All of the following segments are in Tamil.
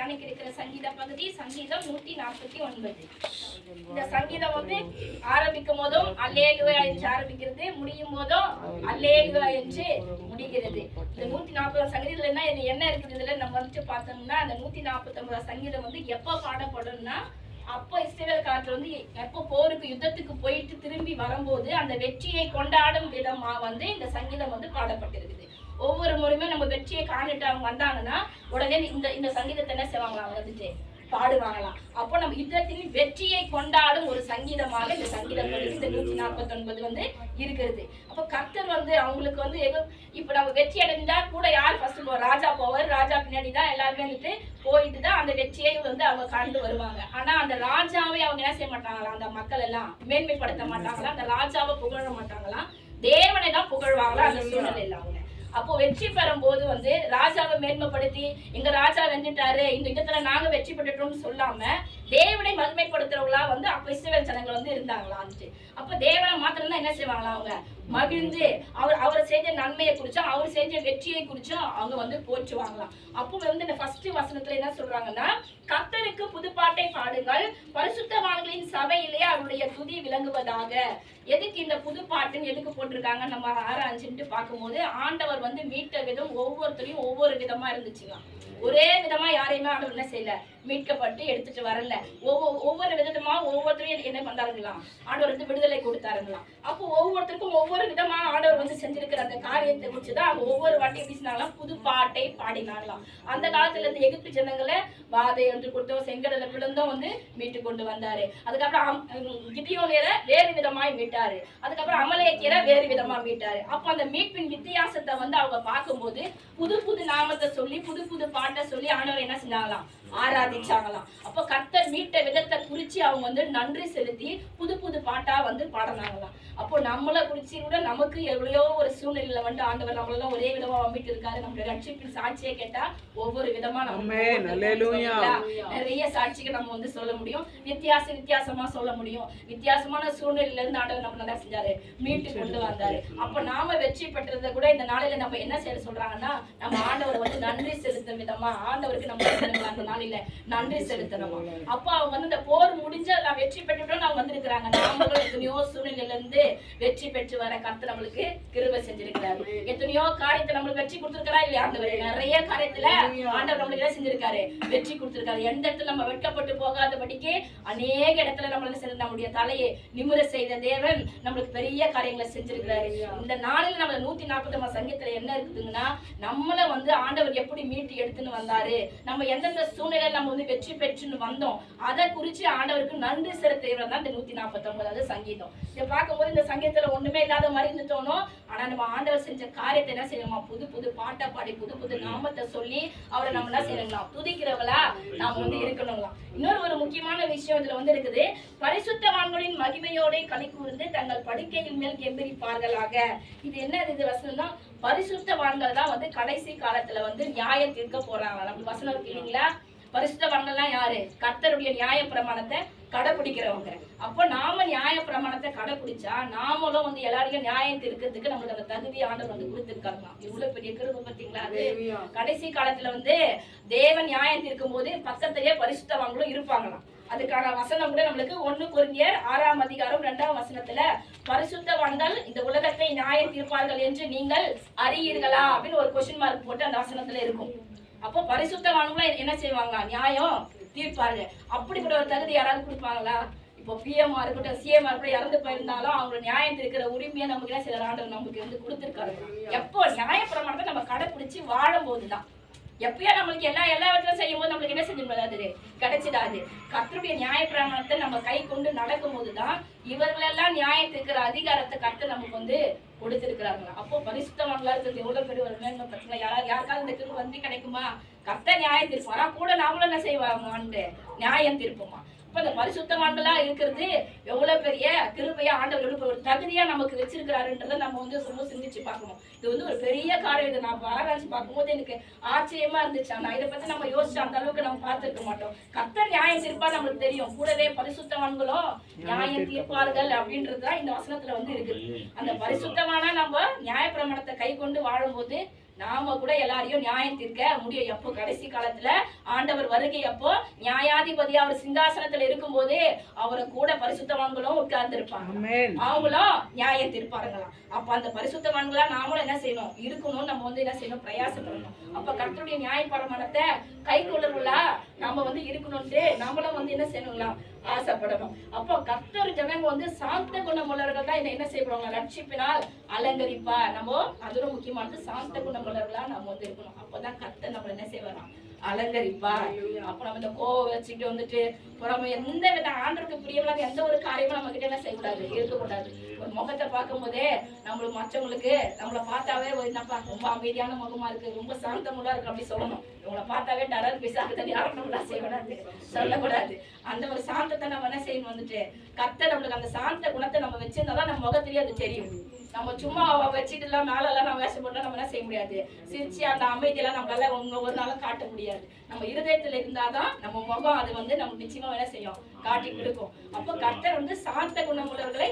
தியானிக்க இருக்கிற சங்கீத பகுதி சங்கீதம் 149. இந்த சங்கீதம் வந்து ஆரம்பிக்கும் போதும் அல்லேலூயா என்று ஆரம்பிக்கிறது, முடியும் போதும் அல்லேலூயா என்று முடிகிறது. இந்த 140 சங்கீதத்துல என்ன இருக்குது இதுல நம்ம வந்துட்டு பார்த்தோம்னா, அந்த 149 சங்கீதம் வந்து எப்ப பாடப்படும்னா, அப்போ இஸ்ரவேல் காலத்துல வந்து எப்போ போருக்கு யுத்தத்துக்கு போயிட்டு திரும்பி வரும்போது அந்த வெற்றியை கொண்டாடும் விதமா வந்து இந்த சங்கீதம் வந்து பாடப்பட்டிருக்குது. ஒவ்வொரு முறையுமே நம்ம வெற்றியை காணிட்டு அவங்க வந்தாங்கன்னா உடனே இந்த சங்கீதத்தை என்ன செய்வாங்களா வந்துட்டு பாடுவாங்களாம். அப்போ நம்ம யுத்தத்தின் வெற்றியை கொண்டாடும் ஒரு சங்கீதமாக இந்த சங்கீதம் இந்த 149 வந்து இருக்கிறது. அப்போ கர்த்தர் வந்து அவங்களுக்கு வந்து இப்ப நம்ம வெற்றி அடைஞ்சா கூட யார் ஃபர்ஸ்ட் போவார்? ராஜா போவார். ராஜா பின்னாடி தான் எல்லாருமே வந்துட்டு போயிட்டு தான் அந்த வெற்றியை வந்து அவங்க கண்டு வருவாங்க. ஆனா அந்த ராஜாவை அவங்க என்ன செய்ய மாட்டாங்களா, அந்த மக்கள் எல்லாம் மேன்மைப்படுத்த மாட்டாங்களா, அந்த ராஜாவை புகழ மாட்டாங்களாம், தேவனை தான் புகழ்வாங்களா அந்த சூழ்நிலையில அவங்க. அப்போ வெற்றி பெறும் போது வந்து ராஜாவை மேன்மைப்படுத்தி எங்க ராஜா வென்றுட்டாரு, இந்த யுத்தத்துல நாங்க வெற்றி பெற்றுட்டோம்னு சொல்லாம தேவனை மகிமைப்படுத்துறவங்களா வந்து அப்ப இஸ்ரவேல் ஜனங்கள் வந்து இருந்தாங்களான்ட்டு. அப்ப தேவனை மாத்திரம் தான் என்ன செய்வாங்களா அவங்க மகிழ்ந்து அவர் செஞ்ச நன்மையை குறிச்சும் அவர் செஞ்ச வெற்றியை குறிச்சும் அவங்க வந்து போற்றுவாங்களாம். அப்போ வந்து இந்த ஃபர்ஸ்ட் வசனத்துல என்ன சொல்றாங்கன்னா, கர்த்தருக்கு புதுப்பாட்டை பாடுங்கள், பரிசுத்தவான்களின் சபையிலே அவருடைய துதி விளங்குவதாக. எதுக்கு இந்த புது பாட்டுன்னு எதுக்கு போட்டிருக்காங்க நம்ம ஆராய்ச்சிட்டு பார்க்கும்போது, ஆண்டவர் வந்து மீட்ட விதம் ஒவ்வொருத்தரையும் ஒவ்வொரு விதமா இருந்துச்சுங்க. ஒரே விதமா யாரையுமே ஆண்டவர் என்ன செய்யல, மீட்கப்பட்டு எடுத்துட்டு வரல. ஒவ்வொரு விதமா ஒவ்வொருத்தரையும் என்ன பண்றாங்களாம், ஆண்டவர் வந்து விடுதலை கொடுத்தாருங்களாம். அப்போ ஒவ்வொருத்தருக்கும் ஒவ்வொரு விதமா ஆண்டவர் வந்து செஞ்சிருக்கிற அந்த காரியத்தை குறிச்சுதான் அவங்க ஒவ்வொரு வாட்டி பேசினாங்களாம், புது பாட்டை பாடினாங்களாம். அந்த காலத்துல இருந்து எகிப்து ஜனங்களை வாதை என்று கொடுத்தோம், செங்கடலை விழுந்தோம் வந்து மீட்டு கொண்டு வந்தாரு. அதுக்கப்புறம் கிதியோனியரை வேறு விதமாய் மீட்டாரு. அதுக்கப்புறம் அமலேக்கியரை வேறு விதமா மீட்டாரு. அப்போ அந்த மீட்பின் வித்தியாசத்தை வந்து அவங்க பார்க்கும்போது புது புது நாமத்தை சொல்லி புது புது பாட்டை சொல்லி ஆண்டவர் என்ன செஞ்சாங்களாம், ஆராதிச்சாங்களாம். அப்போ கர்த்தர் மீட்ட விதத்தை குறிச்சு அவங்க வந்து நன்றி செலுத்தி புது புது பாட்டா வந்து பாடினாங்களாம். அப்போ நம்மளை குறிச்சு கூட நமக்கு எவ்வளையோ ஒரு சூழ்நிலையில வந்து ஆண்டவர் நம்மளெல்லாம் ஒரே விதமா மீட்டு இருக்காரு. நம்மளுடைய ரட்சிப்பின் சாட்சியை கேட்டா ஒவ்வொரு விதமா நம்ம நிறைய சாட்சிகள் நம்ம வந்து சொல்ல முடியும், வித்தியாசமா சொல்ல முடியும். வித்தியாசமான சூழ்நிலையில இருந்து ஆண்டவர் நம்ம நல்லா செஞ்சாரு, மீட்டு கொண்டு வந்தாரு. அப்ப நாம வெற்றி பெற்றதை கூட இந்த நாளையில நம்ம என்ன செய்ய சொல்றாங்கன்னா, நம்ம ஆண்டவர் வந்து நன்றி செலுத்தும் விதமா ஆண்டவருக்கு நம்ம அந்த நாளில நன்றி செலுத்தணும். அப்ப அவங்க வந்து இந்த போர் முடிஞ்சு நான் வெற்றி பெற்றுட்டோம் அவங்க வந்திருக்கிறாங்க. நாமளும் எத்தனையோ சூழ்நிலையில இருந்து வெற்றி பெற்று வர கர்த்தர் நம்மளுக்கு கிருபை செஞ்சிருக்கிறாரு. எத்தனையோ காரியத்தை நம்மளுக்கு வெற்றி கொடுத்திருக்கிறா இல்லையா ஆண்டவர்? நிறைய காரியத்துல ஆண்டவர் நம்மளுக்கு என்ன செஞ்சிருக்காரு, வெற்றி கொடுத்திருக்காரு. எந்த இடத்துல நம்ம வெட்கப்பட்டு போகாதபடிக்கு அநேக இடத்துல நம்மளுக்கு நம்முடைய தலையை நிமிர செய்த தேவன் நம்மளுக்கு பெரிய காரியங்களை செஞ்சிருக்கிறாரு. இந்த நாளில் நம்ம 140 சங்கீதத்துல என்ன இருக்குதுங்கன்னா, நம்மள வந்து ஆண்டவர் எப்படி மீட்டு எடுத்துன்னு வந்தாரு, நம்ம எந்தெந்த சூழ்நிலையில நம்ம வந்து வெற்றி பெற்றுன்னு வந்தோம், அதை குறிச்சு ஆண்டவருக்கு நன்றி செலுத்துறது தான் இந்த 149 சங்கீதம். இதை பார்க்கும்போது இந்த சங்கீதத்துல ஒண்ணுமே இல்லாத மாதிரி இருந்து தோணும். ஆனா நம்ம ஆண்டவர் செஞ்ச காரியத்தை என்ன செய்யணுமா, புது புது பாட்டை பாடி புது புது நாமத்தை சொல்லி அவரை நம்ம என்ன செய்யணுங்களா, துதிக்கிறவளா நாம வந்து இருக்கணுங்களா. இன்னொரு ஒரு முக்கியமான விஷயம் இதுல வந்து இருக்குது, பரிசுத்தவான்களின் மகிமையோட களி கூர்ந்து தங்கள் படுக்கையின் மேல் கெம்பீரிப்பார்களாக. இது என்ன இது வசனம் தான், பரிசுத்தவான்கள் தான் வந்து கடைசி காலத்துல வந்து நியாயம் தீர்க்க போறாங்க. நம்ம வசனம் இருக்கு இல்லைங்களா, பரிசுத்தவான்கள்லாம் யாரு, கர்த்தருடைய நியாய பிரமாணத்தை கடைபிடிக்கிறவங்க. அப்போ நாம நியாய பிரமாணத்தை கடைபிடிச்சா நாமளும் வந்து எல்லாரையும் நியாயம் தீர்க்கிறதுக்கு நம்மளுக்கு அந்த தகுதி ஆண்டவர் வந்து கொடுத்திருக்காங்க. இவ்வளவு பெரிய கிருபை பார்த்தீங்களா. அது கடைசி காலத்துல வந்து தேவன் நியாயம் தீர்க்கும் போது பக்கத்திலேயே பரிசுத்தவான்களும் இருப்பாங்களாம். அதுக்கான வசனம் கூட நம்மளுக்கு 1 கொரிந்தியர் 6ஆம் அதிகாரம் 2ஆம் வசனத்துல, பரிசுத்தவான்கள் இந்த உலகத்தை நியாயம் தீர்ப்பார்கள் என்று நீங்கள் அறியீர்களா அப்படின்னு ஒரு கொஸ்டின் மார்க் போட்டு அந்த வசனத்துல இருக்கும். அப்போ பரிசுத்தவான்களும் என்ன செய்வாங்க, நியாயம் தீர்ப்பாரு. அப்படிப்பட்ட ஒரு தகுதி யாராவது கொடுப்பாங்களா? இப்போ பிஎம்ஆ இருக்கட்டும் சிஎம்ஆ இருக்கட்டும் இறந்து போயிருந்தாலும் அவங்க நியாயம் தீர்க்கிற உரிமையை நமக்கு என்ன சில ஆண்டவர் நமக்கு வந்து கொடுத்துருக்காரு. எப்போ நியாய பிரமாணத்தை நம்ம கடைபிடிச்சு வாழும் போதுதான். எப்பயோ நம்மளுக்கு எல்லாவற்றையும் செய்யும் போது நம்மளுக்கு என்ன செஞ்சிடாது, கிடைச்சிடாது. கர்த்தருடைய நியாய பிரமாணத்தை நம்ம கை கொண்டு நடக்கும் போதுதான் இவர்களெல்லாம் நியாயத்துக்கிற அதிகாரத்தை கர்த்தர் நமக்கு வந்து கொடுத்திருக்கிறாங்க. அப்போ பரிசுத்தவான்களா இருக்கிறது எவ்வளவு பெரிய ஒரு மேன்மை பிரச்சனை. யாருக்காவது இந்த கிருபை வந்து கிடைக்குமா? கர்த்தர் நியாயம் தீர்ப்போம், ஆனா கூட நாமளும் என்ன செய்வாங்க, நியாயம் தீர்ப்போமா. இப்ப இந்த பரிசுத்தவான்களா இருக்கிறது எவ்வளவு பெரிய கிருபையா ஆண்டவர் ஒரு தகுதியா நமக்கு வச்சிருக்கிறாருன்றத நம்ம வந்து ரொம்ப சிந்திச்சு பார்க்கணும். இது வந்து ஒரு பெரிய காரியம். இதை நான் ஆராய்ச்சி பார்க்கும்போது எனக்கு ஆச்சரியமா இருந்துச்சு. ஆனா இதை பத்தி நம்ம யோசிச்சு அந்த அளவுக்கு நம்ம பார்த்திருக்க மாட்டோம். கர்த்தர் நியாயம் தீர்ப்பா நம்மளுக்கு தெரியும், கூடவே பரிசுத்தவான்களும் நியாயம் தீர்ப்பார்கள் அப்படின்றதுதான் இந்த வசனத்துல வந்து இருக்குது. அந்த பரிசுத்தமான நம்ம நியாய பிரமாணத்தை கை கொண்டு வாழும் போது நாம கூட எல்லாரையும் நியாயம் தீர்க்க முடியும். எப்போ கடைசி காலத்துல ஆண்டவர் வருகை அப்போ நியாயாதிபதி அவர் சிங்காசனத்துல இருக்கும் போதே அவரை கூட பரிசுத்தவான்களும் உட்கார்ந்து இருப்பாங்க, அவங்களும் நியாயம் தீர்ப்பாருங்களாம். அப்ப அந்த பரிசுத்தவான்களா நாமளும் என்ன செய்யணும் இருக்கணும், நம்ம என்ன செய்யணும் பிரயாசப்படணும். அப்ப கர்த்தருடைய நியாயப்பிரமாணத்தை கை கொள்ளணும்லா நம்ம இருக்கணும்ட்டு நம்மளும் என்ன செய்யணுங்களா ஆசைப்படணும். அப்போ கர்த்தர் ஜனங்க சாந்த குணமுள்ளவர்கள் தான் என்ன செய்யப்படுவாங்க ரட்சிப்பினால் அலங்கரிப்பா. நம்ம அதுவும் முக்கியமானது சாந்த குணமுள்ளவர்களா நம்ம இருக்கணும். அப்பதான் கர்த்தர் நம்ம என்ன செய்வாராம் அலங்கரிப்பா. அப்ப நம்ம இந்த கோவம் வச்சுட்டு புறம எந்த வித ஆண்டவருக்கு பிரியமில்லாத எந்த ஒரு காரியமும் நம்ம கிட்ட என்ன செய்யக்கூடாது இருக்கக்கூடாது. ஒரு முகத்தை பார்க்கும் போதே நம்மளுக்கு மற்றவங்களுக்கு நம்மளை பார்த்தாவே என்னப்பா ரொம்ப அமைதியான முகமா இருக்கு, ரொம்ப சாந்தமுள்ளா இருக்கு அப்படி சொல்லணும். இவங்களை பார்த்தாவே டரர் பிசாக்குதல் யாரும் நம்மளா செய்யக்கூடாது சொல்லக்கூடாது. அந்த ஒரு சாந்தத்தை நம்ம என்ன செய்யணும் கர்த்தர் நம்மளுக்கு அந்த சாந்த குணத்தை நம்ம வச்சிருந்தாதான் நம்ம முகத்திலேயே அது தெரியும். நம்ம சும்மா வச்சுட்டு எல்லாம் மேலெல்லாம் நம்ம வேஷம் போட்டா நம்ம என்ன செய்ய முடியாது. சிரிச்சு அந்த அமைதியெல்லாம் நம்மளால ஒரு நாளும் காட்ட முடியாது. நம்ம இருதயத்துல இருந்தாதான் நம்ம முகம் அது நம்ம நிச்சயமா என்ன செய்யும் காட்டி கொடுக்கும். அப்போ கர்த்தர் சாந்த குணமுள்ளவர்களை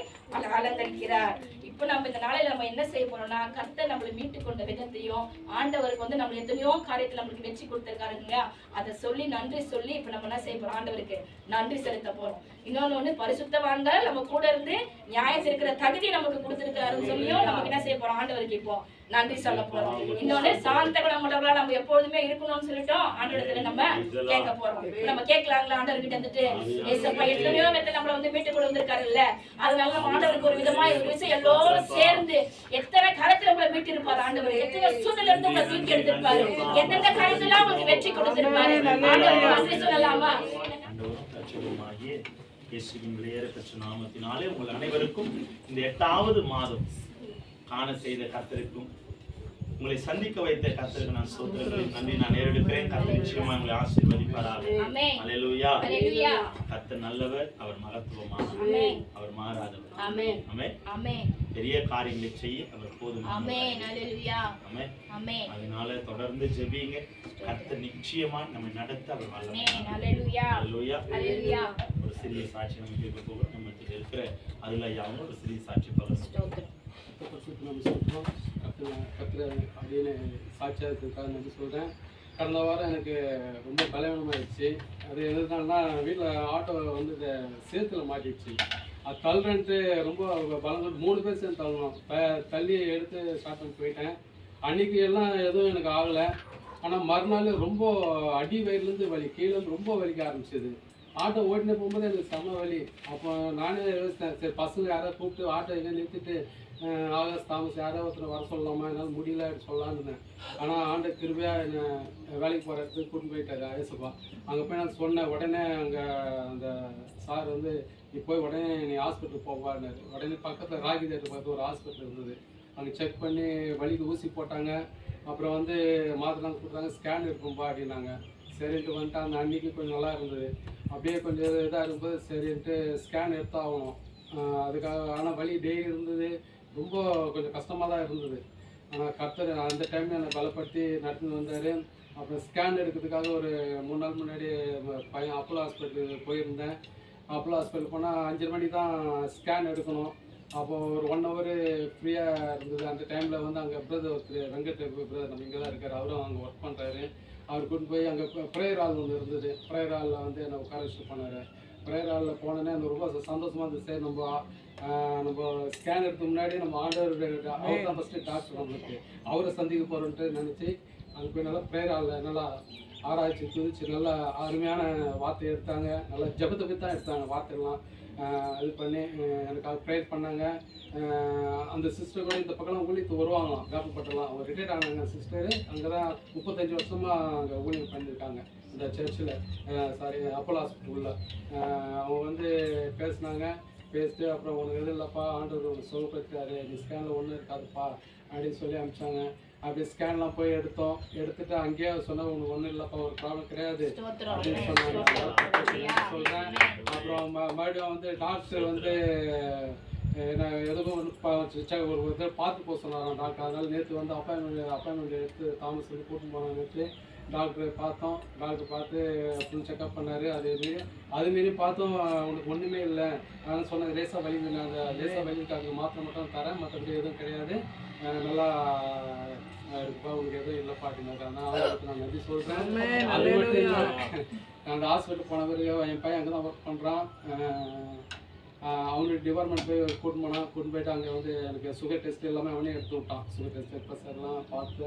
அலங்கரிக்கிறார். இப்ப நம்ம இந்த நாளையில நம்ம என்ன செய்ய போறோம்னா கர்த்தர் நம்மளை மீட்டு கொண்ட விதத்தையும் ஆண்டவருக்கு நம்ம எத்தனையோ காரியத்துல நம்மளுக்கு வெற்றி கொடுத்திருக்காருங்க அதை சொல்லி நன்றி சொல்லி இப்ப நம்ம என்ன செய்ய போறோம் ஆண்டவருக்கு நன்றி செலுத்த போறோம். இன்னொன்னு பரிசுத்தவான்கள் நம்ம கூட இருந்து நியாயம் இருக்கிற தகுதி நமக்கு கொடுத்திருக்காருன்னு சொல்லியும் நமக்கு என்ன செய்ய போறோம் ஆண்டவருக்கு இப்போ நன்றி சொல்ல போறோம். இன்னொன்னு சாந்த குணமுள்ளவர்களா நம்ம எப்பொழுதுமே இருக்கணும்னு சொல்லிட்டோம் ஆண்டவரத்துல நம்ம கேட்க போறோம். நம்ம கேட்கலாங்களா ஆண்டவர்கிட்ட ஏசப்பா எத்தனையோ மெத்த நம்மள மீட்டு கொண்டு வந்திருக்காரு இல்ல, அதனால நம்ம ஆண்டவருக்கு ஒரு விதமா ஒரு விஷயம் எல்லோரும் சேர்ந்து எத்தனை காலத்துல உங்களை மீட்டு இருப்பாரு ஆண்டவர், எத்தனை சூழ்நிலை இருந்து உங்களை தூக்கி எடுத்திருப்பாரு, எந்தெந்த காரியத்துல உங்களுக்கு வெற்றி கொடுத்திருப்பாரு. ஆண்டவருக்கு நன்றி சொல்லலாமா? இயேசுவின் விலையேறப்பெற்ற நாமத்தினாலே உங்கள் அனைவருக்கும் இந்த 8வது மாதம் காண செய்த கர்த்தருக்கும் உங்களை சந்திக்க வைத்த கர்த்தருக்கு நான் ஸ்தோத்திரங்களை நன்றி நான் ஏறெடுக்கிறேன். கர்த்தர் நிச்சயமா உங்களை ஆசீர்வதிப்பாராக. அல்லேலூயா. கர்த்தர் நல்லவர், அவர் மகத்துவமானவர், அவர் மாறாதவர். ஆமென். ஆமென். பெரிய காரியங்களை செய்ய அவர் போதுமானவர். ஆமென். அதனால தொடர்ந்து ஜெபிங்க. கர்த்தர் நிச்சயமா நம்மை நடத்த அவர் வல்லவர். அல்லேலூயா. ஒரு சிறிய சாட்சி நம்ம கேட்க போகிறோம். நம்ம இருக்கிற அதுல யாரும் ஒரு சிறிய சாட்சி பகிர்ந்து அப்படின்னு சாட்சியாகிறதுக்காக நன்றி சொல்கிறேன். கடந்த வாரம் எனக்கு ரொம்ப பலவீனமாகிடுச்சு. அது எதுனாலனா வீட்டில் ஆட்டோ சேத்துல மாட்டிடுச்சு. அது தள்ளுறன்ட்டு ரொம்ப பலம் 3 பேர் சேர்ந்து தள்ளணும். தள்ளி எடுத்து ஸ்டார்ட் பண்ணி போயிட்டேன். அன்றைக்கி எல்லாம் எதுவும் எனக்கு ஆகலை. ஆனால் மறுநாள் ரொம்ப அடி வயிறுலேருந்து வலி, கீழே ரொம்ப வலிக்க ஆரம்பிச்சிது. ஆட்டோ ஓட்டினே போகும்போது எனக்கு செம்ம வலி. அப்போ நானே யோசித்தேன், சரி பசங்க யாராவது கூப்பிட்டு ஆட்டோ எங்கே நிறுத்திட்டு ஆகஸ்ட் தாமஸ் யாராவது ஒருத்தர் வர சொல்லலாமா, என்னால் முடியல சொல்லலான்னு இருந்தேன். ஆனால் ஆண்டை கிருபையாக என்னை வேலைக்கு போகிற இடத்துக்கு கூட்டின்னு போயிட்டாரு ஏசப்பா. அங்கே போய் நான் சொன்னேன். உடனே அங்கே அந்த சார் நீ போய் உடனே நீ ஹாஸ்பிட்டலுக்கு போவான்னாரு. உடனே பக்கத்தில் ராகி தேட்டர் பார்த்து ஒரு ஹாஸ்பிட்டல் இருந்தது. அங்கே செக் பண்ணி வலிக்கு ஊசி போட்டாங்க. அப்புறம் மாத்திரம் கொடுத்தாங்க. ஸ்கேன் இருக்கும்பா அப்படின்னாங்க. சரின்ட்டு வந்துட்டு அந்த அன்றைக்கி கொஞ்சம் நல்லா இருந்தது. அப்படியே கொஞ்சம் இதாக இருக்கும்போது சரின்ட்டு ஸ்கேன் எடுத்தாகணும் அதுக்காக. ஆனால் வலி டெய்லி இருந்தது. ரொம்ப கொஞ்சம் கஷ்டமாக தான் இருந்தது. ஆனால் கர்த்தர் அந்த டைமில் என்னை பலப்படுத்தி நடத்தின்னு வந்தார். அப்புறம் ஸ்கேன் எடுக்கிறதுக்காக ஒரு 3 நாள் முன்னாடி பையன் அப்போலோ ஹாஸ்பிட்டலுக்கு போயிருந்தேன். அப்போலோ ஹாஸ்பிட்டல் போனால் 5:30 மணிக்கு தான் ஸ்கேன் எடுக்கணும். அப்போது ஒரு 1 ஹவர் ஃப்ரீயாக இருந்தது. அந்த டைமில் அங்கே பிரதர் ஒருத்தர் வெங்கட் பிரதர் நம்ம இங்கே தான் இருக்கார். அவரும் அங்கே ஒர்க் பண்ணுறாரு. அவர் கூட்டு போய் அங்கே ப்ரேயர் ஹால் ஒன்று இருந்தது. ப்ரேயர் ஹாலில் என்னை உட்கார வச்சு பண்ணார். ப்ரேயர் ஹாலில் போனோன்னே அந்த ரொம்ப சந்தோஷமாக இருந்தது. சரி நம்ம ஸ்கேன் எடுத்து முன்னாடி நம்ம ஆண்டவர் அவர் தான் ஃபஸ்ட்டு டாக்டர் நம்மளுக்கு அவரை சந்திக்க போகிறோன்ட்டு நினச்சி அங்கே போய் நல்லா ப்ரேயர் ஹாலில் நல்லா ஆராய்ச்சி துதிச்சு நல்லா அருமையான வார்த்தை எடுத்தாங்க. நல்லா ஜபத்தை பற்றி தான் எடுத்தாங்க வார்த்தைலாம் இது பண்ணி எனக்கு ப்ரேயர் பண்ணாங்க. அந்த சிஸ்டர் கூட இந்த பக்கம்லாம் ஊழியத்துக்கு வருவாங்களாம். வேப்பப்பட்டலாம் அவங்க ரிட்டையர்ட் ஆனாங்க சிஸ்டரு. அங்கே தான் 35 வருஷமாக அங்கே ஊழியம் பண்ணியிருக்காங்க இந்த சர்ச்சில், அப்போலோ ஹாஸ்பிட்டலில். அவங்க பேசினாங்க. பேசிட்டு அப்புறம் உனக்கு எதுவும் இல்லைப்பா ஆண்டவர் ஒன்று சொல்லிருக்காரு, நீ ஸ்கேனில் ஒன்றும் இருக்காதுப்பா அப்படின்னு சொல்லி அனுப்பிச்சாங்க. அப்படி ஸ்கேன்லாம் போய் எடுத்துட்டு அங்கேயே சொன்னால் உனக்கு ஒன்றும் இல்லைப்பா, ஒரு ப்ராப்ளம் கிடையாது அப்படின்னு சொன்னாங்க. சொல்கிறேன். அப்புறம் மறுபடியும் டாக்டர் நான் எதுவும் ஒரு பார்த்து போக சொன்னாராம் டாக்டர். அதனால நேற்று அப்பாயின்மெண்ட் எடுத்து தாமஸ் கூட்டின்னு போனாங்க. நேற்று டாக்டர் பார்த்தோம். டாக்டர் பார்த்து ஃபுல் செக்அப் பண்ணார். அதுமாரி பார்த்தும் உனக்கு ஒன்றுமே இல்லை. அதனால் சொன்னது லேசாக வலி, அந்த லேசாக வலிக்காக மாத்திரை மட்டும் தரேன், மற்றபடி எதுவும் கிடையாது, நல்லா இருக்குப்பா, உனக்கு எதுவும் இல்லைப்பா அப்படின்னாரு. ஆனால் அவங்களுக்கு நான் நன்றி சொல்கிறேன். அது மட்டும் இல்லை, அந்த ஹாஸ்பிட்டல் போன பிறகு என் பையன் அங்கே தான் ஒர்க் பண்ணுறான். அவங்களுக்கு டிபார்ட்மெண்ட் போய் கூட்டின்னு போயிட்டு அங்கே வந்து எனக்கு சுகர் டெஸ்ட் எல்லாமே அவனே எடுத்து விட்டான். சுகர் டெஸ்ட் ப்ரெஷர்லாம் பார்த்து,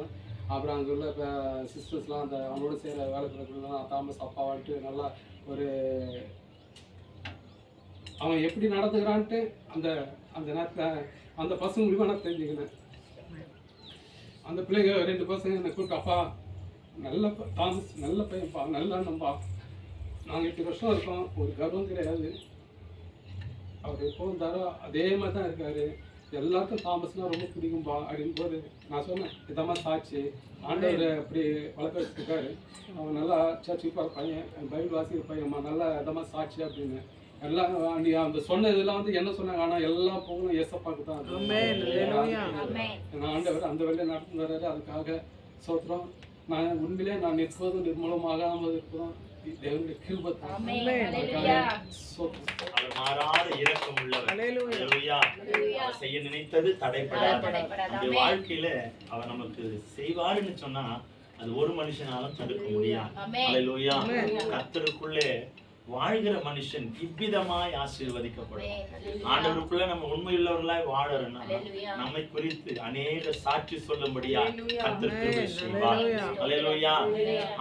அப்புறம் அங்கே உள்ள இப்போ சிஸ்டர்ஸ்லாம் அந்த அவனோட செய்கிற வேலை இருக்கிறதுலாம் தாமஸ் அப்பா வந்துட்டு நல்லா ஒரு அவன் எப்படி நடந்துக்கிறான்ட்டு அந்த அந்த நேரத்தில் அந்த பசங்க மூலிமா நான் தெரிஞ்சுக்கினேன். அந்த பிள்ளைங்க 2 பசங்க என்னை கூப்பிட்டு, அப்பா நல்ல தாமஸ் நல்ல பையன்ப்பா, நல்லா நம்பா, நாங்கள் 8 வருஷம் இருக்கோம், ஒரு கர்வம் கிடையாது, அவர் எப்போவும் தர அதே மாதிரி தான் இருக்காரு, எல்லாருக்கும் தாமஸ்னால் ரொம்ப பிடிக்கும்பா அப்படின்னு போது நான் சொன்னேன், இதமாக சாட்சி ஆண்டவர் அப்படி வளர்க்க வச்சுருக்காரு, அவன் நல்லா சர்ச்சுக்கு போகிற பையன், பைபிள் வாசிக்கிற பையன்மா, நல்லா இதமாக சாட்சி அப்படின்னு எல்லாம் நீ அந்த சொன்னதெல்லாம் வந்து என்ன சொன்னாங்க. ஆனால் எல்லா போகணும் ஏசப்பாக்கு தான். ஆண்டவர் அந்த வேலையை நடந்து வர்றாரு, அதுக்காக சோத்திரம். நான் உண்மையிலே நான் நிற்பதும் நிர்மூலமாகாமல் இருக்கிறோம் தேவனுடைய கிருபை. மாறாத இரக்கம் உள்ளவர், செய்ய நினைத்தது தடைப்படாது. வாழ்க்கையில அவர் நமக்கு செய்வாருன்னு சொன்னா அது ஒரு மனுஷனாலும் தடுக்க முடியாது. அல்லேலூயா. கர்த்தருக்குள்ளே வாழ்கிற மனுஷன் இவ்விதமாய் ஆசீர்வதிக்கப்படும். ஆண்டவருக்குள்ள நம்ம உண்மையுள்ளவர்களாய் வாழறோம்னா நம்மை குறித்து அநேக சாட்சி சொல்லும்படியா கர்த்தர் கிருபை செய்வார். அல்லேலூயா.